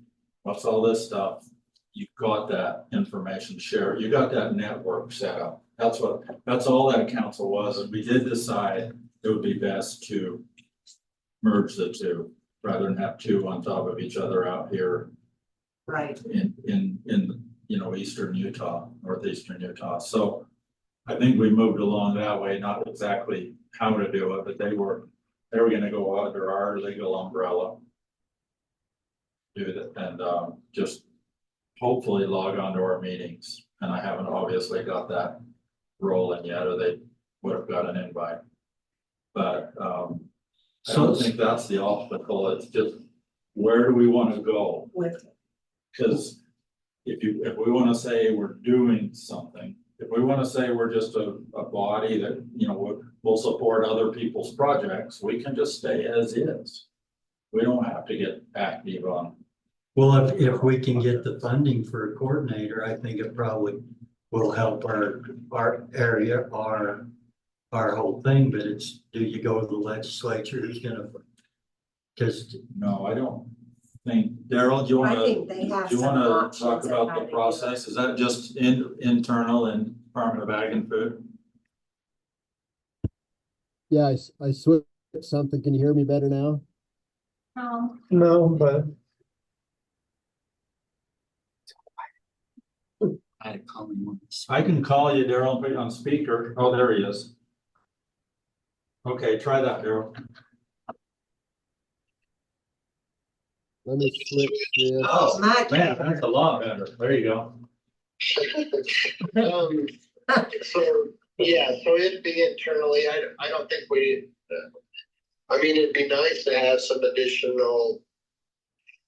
what's all this stuff? You got that information share. You got that network set up. That's all that council was. And we did decide it would be best to merge the two rather than have two on top of each other out here. Right. In you know, eastern Utah, northeastern Utah. So I think we moved along that way, not exactly how to do it, but they were gonna go under our legal umbrella. Do that and just hopefully log on to our meetings. And I haven't obviously got that rolling yet, or they would have got an invite. But I don't think that's the obstacle. It's just where do we want to go? With it. Because if we want to say we're doing something, if we want to say we're just a body that, you know, will support other people's projects, we can just stay as is. We don't have to get active on. Well, if we can get the funding for a coordinator, I think it probably will help our area, our whole thing, but it's, do you go to the legislature, who's gonna? Cause No, I don't think, Daryl, do you I wanna, think they have do you some wanna options talk of about how the to do process? Is that just internal in Department of Ag and Food? Yeah, I switched something. Can you hear me better now? No, but I had a comment once. I can call you, Daryl, and put you on speaker. Oh, there he is. Okay, try that, Daryl. Let me switch this. Oh, Much. man, that's a lot better. There you go. So, yeah, so it'd be internally, I don't think I mean, it'd be nice to have some additional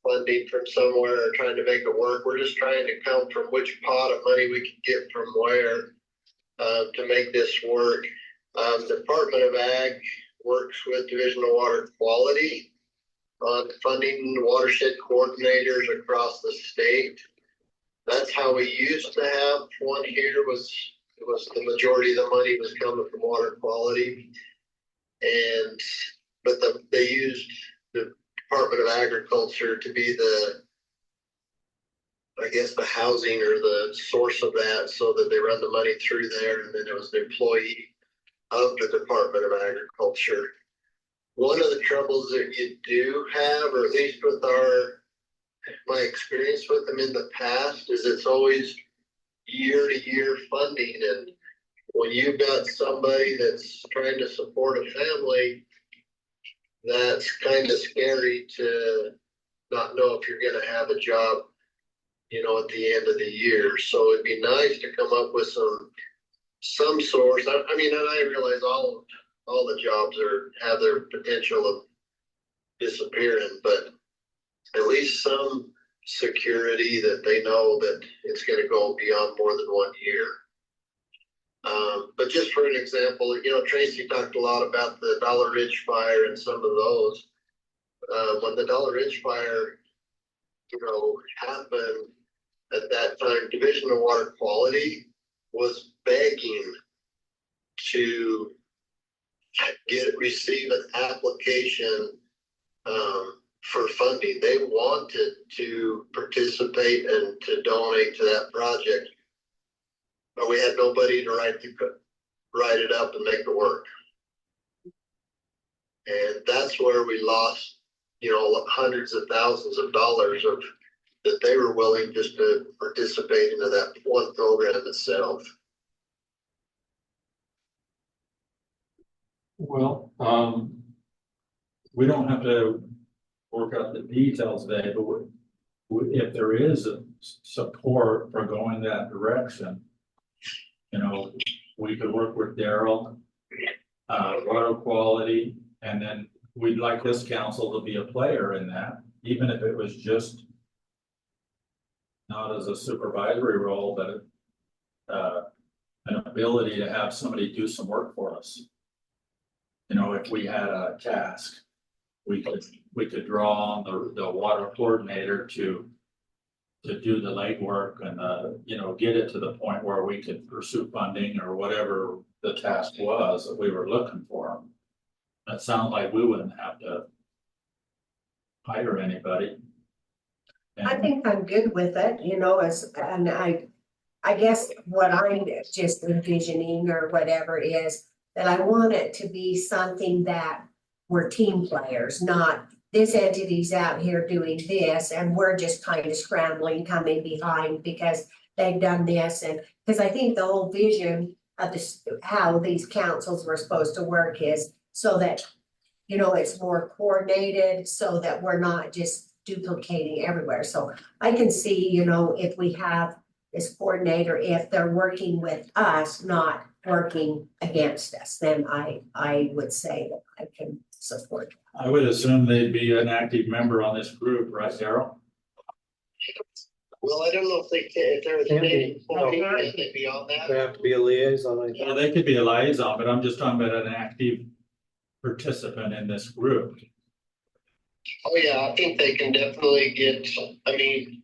funding from somewhere or trying to make it work. We're just trying to count from which pot of money we can get from where to make this work. Department of Ag works with Division of Water Quality on funding watershed coordinators across the state. That's how we used to have one here, was the majority of the money was coming from water quality. But they used the Department of Agriculture to be I guess the housing or the source of that, so that they run the money through there, and then it was the employee of the Department of Agriculture. One of the troubles that you do have, or at least with my experience with them in the past, is it's always year-to-year funding. And when you've got somebody that's trying to support a family, that's kind of scary to not know if you're going to have a job, you know, at the end of the year. So it'd be nice to come up with some source. I mean, and I realize all the jobs have their potential of disappearing, but at least some security that they know that it's going to go beyond more than 1 year. But just for an example, you know, Tracy talked a lot about the Dollar Ridge fire and some of those. When the Dollar Ridge fire, you know, happened at that time, Division of Water Quality was begging to receive an application for funding. They wanted to participate and to donate to that project, but we had nobody to write it up and make it work. And that's where we lost, you know, hundreds of thousands of dollars that they were willing just to participate into that one program itself. Well, we don't have to work out the details today, but if there is a support for going that direction, you know, we could work with Daryl, water quality, and then we'd like this council to be a player in that, even if it was just not as a supervisory role, but an ability to have somebody do some work for us. You know, if we had a task, we could draw on the water coordinator to do the legwork and, you know, get it to the point where we could pursue funding or whatever the task was that we were looking for. That sounds like we wouldn't have to hire anybody. I think I'm good with it, you know, and I guess what I'm just envisioning or whatever is that I want it to be something that we're team players, not this entity's out here doing this and we're just kind of scrambling, coming behind because they've done this. And because I think the whole vision of this, how these councils were supposed to work is so that, you know, it's more coordinated so that we're not just duplicating everywhere. So I can see, you know, if we have this coordinator, if they're working with us, not working against us, then I would say that I can support. I would assume they'd be an active member on this group, right, Daryl? Well, I don't know if they can, if they're a state employee, can they be on that? They have to be a liaison. I think. Well, they could be a liaison, but I'm just talking about an active participant in this group. Oh, yeah, I think they can definitely get, I mean,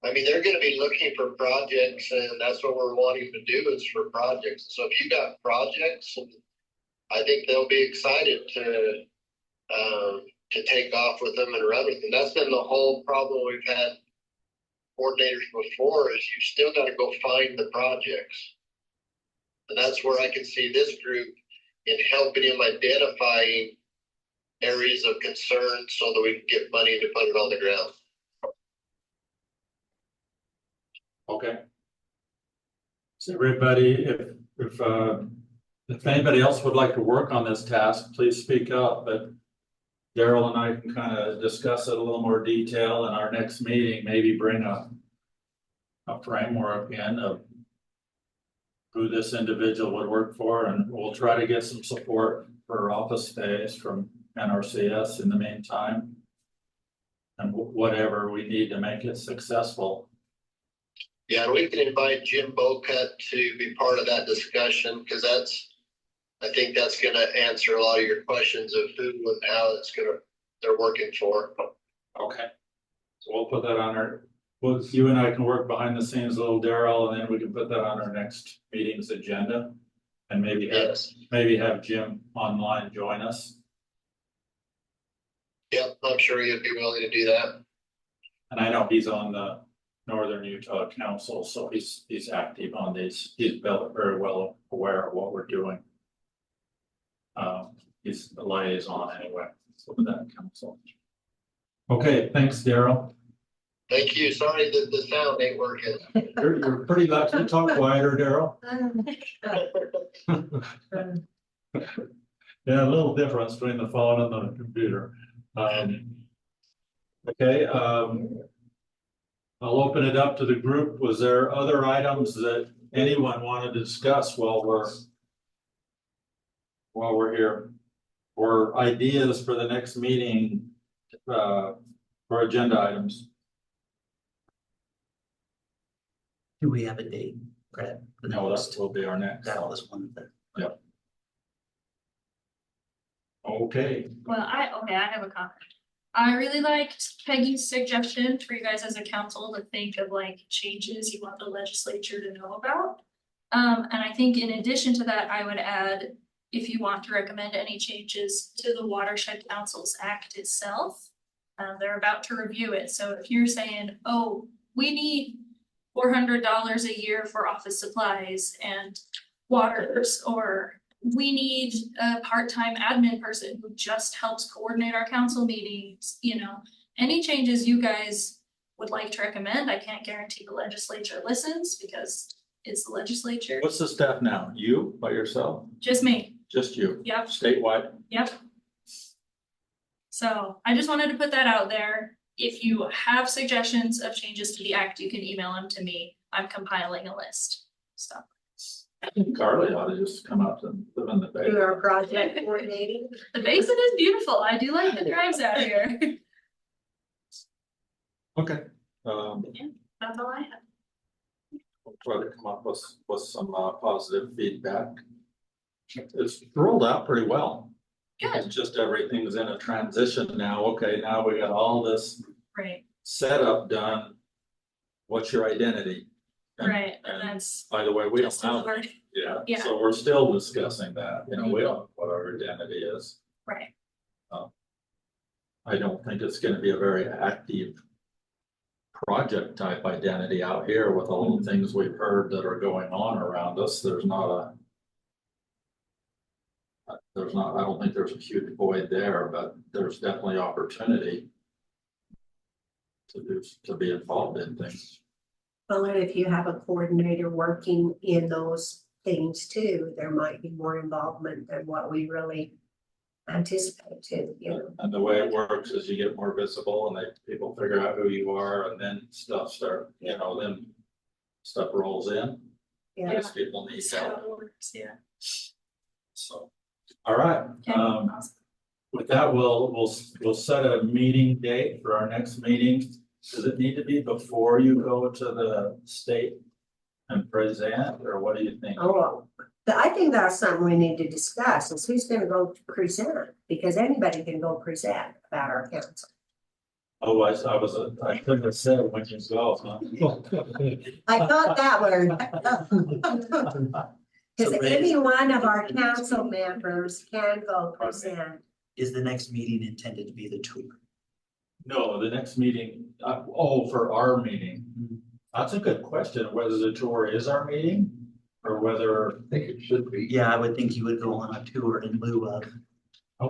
they're gonna be looking for projects and that's what we're wanting to do is for projects. So if you got projects, I think they'll be excited to take off with them and run with them. That's been the whole problem we've had coordinators before is you still gotta go find the projects. And that's where I can see this group in helping him identifying areas of concern so that we can get money to put it on the ground. Okay. So everybody, if anybody else would like to work on this task, please speak up, but Daryl and I can kind of discuss it a little more detail in our next meeting, maybe bring a framework in of who this individual would work for, and we'll try to get some support for office space from NRCS in the meantime. And whatever we need to make it successful. Yeah, and we can invite Jim Bocut to be part of that discussion because I think that's gonna answer a lot of your questions of who and how they're working for. Okay. So we'll put that on our, well, you and I can work behind the scenes a little, Daryl, and then we can put that on our next meeting's agenda. And maybe have Jim online join us. Yep, I'm sure he'd be willing to do that. And I know he's on the Northern Utah Council, so he's active on these. He's very well aware of what we're doing. He's the liaison anyway for that council. Okay, thanks, Daryl. Thank you. Sorry that the sound ain't working. You're pretty loud. Can you talk quieter, Daryl? Yeah, a little difference between the phone and the computer. Okay, I'll open it up to the group. Was there other items that anyone wanted to discuss while we're here? Or ideas for the next meeting for agenda items? Do we have a date, Brad? No, that will be our next. That was one of the. Yep. Okay. Well, I have a comment. I really liked Peggy's suggestion for you guys as a council to think of like changes you want the legislature to know about. And I think in addition to that, I would add, if you want to recommend any changes to the Watershed Councils Act itself, they're about to review it. So if you're saying, oh, we need $400 a year for office supplies and waters, or we need a part-time admin person who just helps coordinate our council meetings, you know, any changes you guys would like to recommend. I can't guarantee the legislature listens because it's the legislature. What's the staff now? You by yourself? Just me. Just you? Yep. Statewide? Yep. So I just wanted to put that out there. If you have suggestions of changes to the act, you can email them to me. I'm compiling a list. So. I think Carly ought to just come up and live in the bay. Do our project coordinating. The basin is beautiful. I do like the drives out here. Okay, That's all I have. we'll try to come up with some positive feedback. It's rolled out pretty well. Good. It's just everything's in a transition now. Okay, now we got all this Right, setup done. What's your identity? right. And that's By the way, we don't just as have, hard. yeah, Yeah. so we're still discussing that, you know, we don't know what our identity is. Right. I don't think it's gonna be a very active project type identity out here with all the things we've heard that are going on around us. I don't think there's a huge void there, but there's definitely opportunity to be involved in things. Well, and if you have a coordinator working in those things too, there might be more involvement than what we really anticipate too, you know. And the way it works is you get more visible and people figure out who you are and then stuff then stuff rolls in. Yeah. Because people need That's how help. it works, yeah. So, all right. Okay, awesome. With that, we'll set a meeting date for our next meeting. Does it need to be before you go to the state and present, or what do you think? Oh, I think that's something we need to discuss, is who's gonna go present, because anybody can go present about our council. Oh, I couldn't have said when you go, huh? I thought that word. So Cause Ray, any one of our council members can go present. is the next meeting intended to be the tour? No, the next meeting, for our meeting. That's a good question, whether the tour is our meeting or whether. I think it should be. Yeah, I would think you would go on a tour in lieu of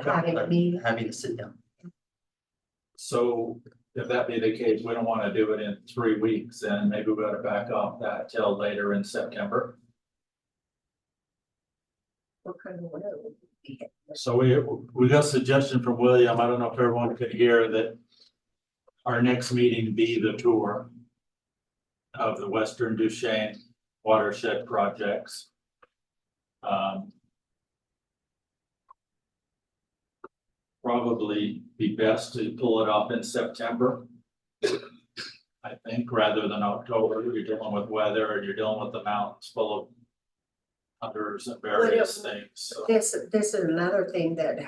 Having a meeting. having to sit down. So if that be the case, we don't want to do it in 3 weeks, and maybe we got to back off that till later in September. What kind of weather would it be? So we got a suggestion from William. I don't know if everyone could hear that our next meeting be the tour of the Western Duchesne watershed projects. Probably be best to pull it off in September. I think, rather than October. You're dealing with weather and you're dealing with the mountains full of hunters and various things. So. This is another thing that,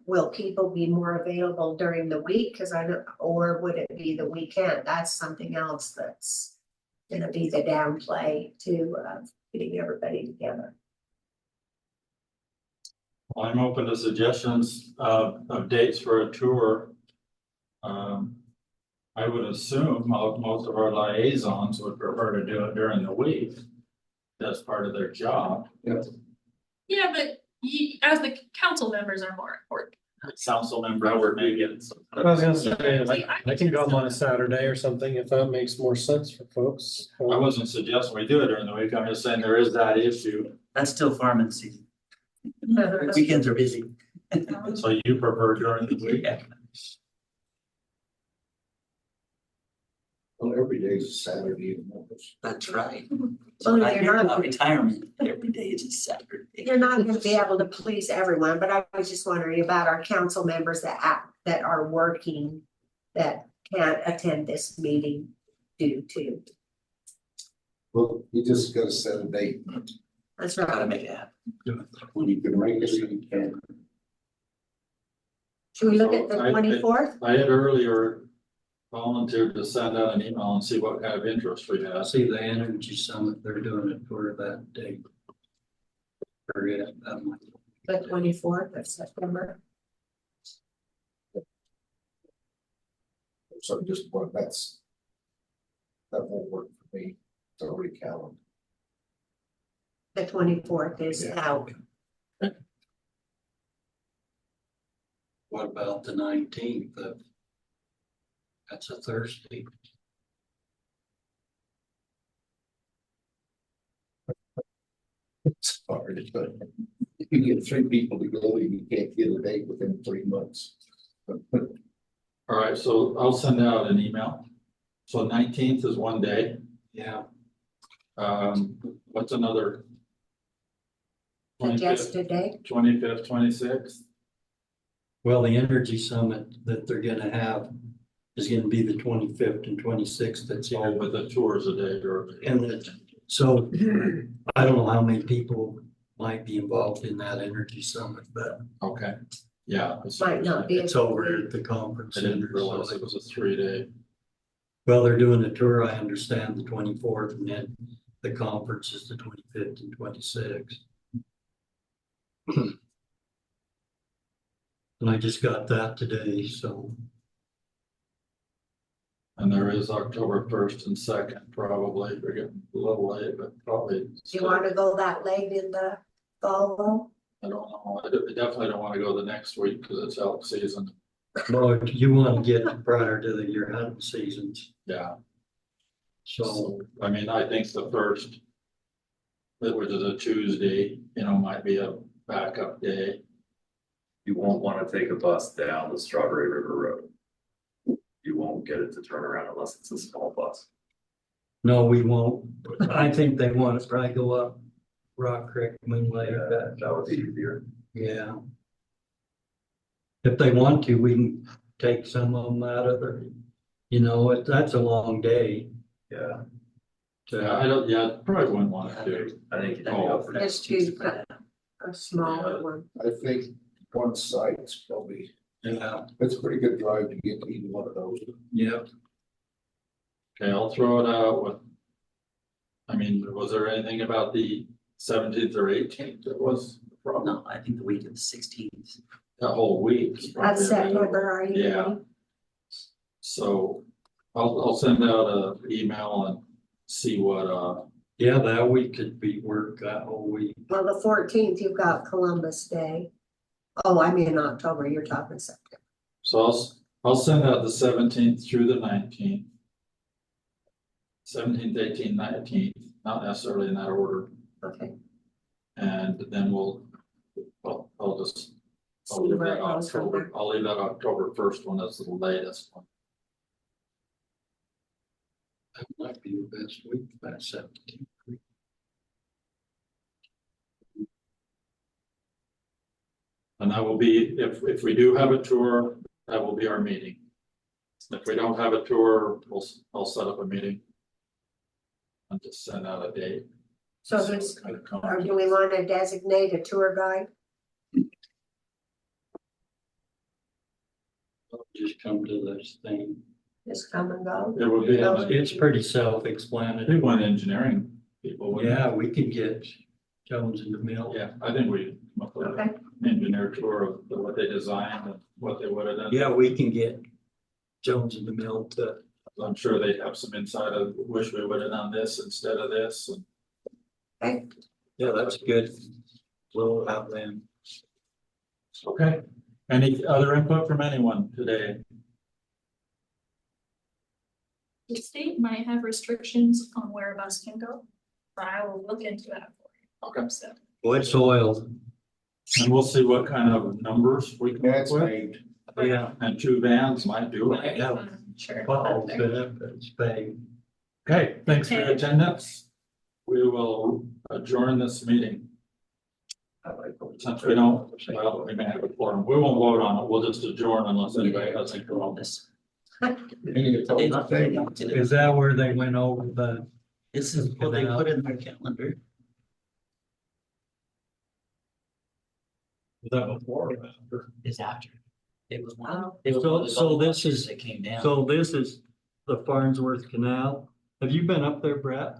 will people be more available during the week? Cause I don't, or would it be the weekend? That's something else that's gonna be the downplay to, getting everybody together. I'm open to suggestions of dates for a tour. I would assume most of our liaisons would prefer to do it during the week. That's part of their job. Yeah, but as the council members are more important. Council member would make it. I was gonna say, I can go on a Saturday or something if that makes more sense for folks. I wasn't suggesting we do it during the week. I'm just saying there is that issue. That's still farming season. Weekends are busy. So you prefer during the week? Yeah. Well, every day is a Saturday. That's right. Well, So I you're hear not- about retirement. Every day is a Saturday. You're not gonna be able to please everyone, but I was just wondering about our council members that are working, that can't attend this meeting due to. Well, you just gotta set a date. That's Gotta right. make it happen. When you can make it, you can. Should we look at the So I- 24th? I had earlier volunteered to send out an email and see what kind of interest we I have. see the energy summit, they're doing it for that date. The 24th of September. So just what that won't work for me. It's already counted. The 24th is Yeah. out. What about the 19th of? That's a Thursday. It's hard, but if you get 3 people to go, you can't get a date within 3 months. All right, so I'll send out an email. So 19th is one day. Yeah. What's another? 25th, Suggested date? 25th, 26th? Well, the energy summit that they're gonna have is gonna be the 25th and 26th. That's Oh, in. but the tour's a day early. And so I don't know how many people might be involved in that energy summit, but Okay, yeah. Might not be. it's over at the conference I didn't center. realize So it was a 3-day. well, they're doing a tour, I understand, the 24th, and then the conference is the 25th and 26th. And I just got that today, so. And there is October 1st and 2nd, probably. We're getting a little late, but probably. Do you want to go that late in the fall though? I don't know. I definitely don't want to go the next week because it's elk season. No, you want to get prior to your hunting seasons, Yeah. so. I mean, I think the first, which is a Tuesday, might be a backup day. You won't want to take a bus down the Strawberry River Road. You won't get it to turn around unless it's a small bus. No, we won't. I think they want to probably go up Rock Creek, Moonlight. That would be easier. Yeah. If they want to, we can take some of them out of there. That's a long day. Yeah. Yeah, probably wouldn't want to do. I think. Just choose a smaller one. I think one site's probably, Yeah. it's a pretty good drive to get to either one of those. Yep. Okay, I'll throw it out with. Was there anything about the 17th or 18th that was a problem? No, I think the week of the 16th. The whole week. is probably That's September, available. are you? Yeah. ready? So I'll send out an email and see what, Yeah, that week could be work that whole week. Well, the 14th, you've got Columbus Day. Oh, I mean October, you're talking September. so I'll send out the 17th through the 19th. 17th, 18th, 19th, not necessarily in that order. Okay. And then I'll See leave where that it goes from October, there. I'll leave that October 1st one as the latest one. That might be the best week, that 17th week. And that will be, if we do have a tour, that will be our meeting. If we don't have a tour, I'll set up a meeting. And just send out a date. So or do we want to designate a tour guide? Just come to this thing. Just come and go? It would be, It's pretty I self-explanatory. think one engineering people. wouldn't it? Yeah, we could get Jones in the mill. Yeah, I think we come up with Okay. an engineer tour of what they designed and what they would have done. Yeah, we can get Jones in the mill to. I'm sure they'd have some insight of, wish we would have done this instead of this. And Okay. Yeah, that's good. We'll have them. okay. Any other input from anyone today? The state might have restrictions on where a bus can go, but I will look into that for you. Okay. So, What's oil? And we'll see what kind of numbers we come up That's with. made. Yeah. And 2 vans might do it. Yeah. sure. Wow, benefits paid. Okay, thanks for your Okay. attendance. We will adjourn this meeting. Since we don't, well, we may have a forum. We won't vote on it. We'll just adjourn unless anybody has any problems. Is that where they went over the? This is what they put in their calendar. Was that before or after? Is after. It was one. Oh. It was So- one of the so other this ones is- that came down. So this is the Farnsworth Canal. Have you been up there, Brett?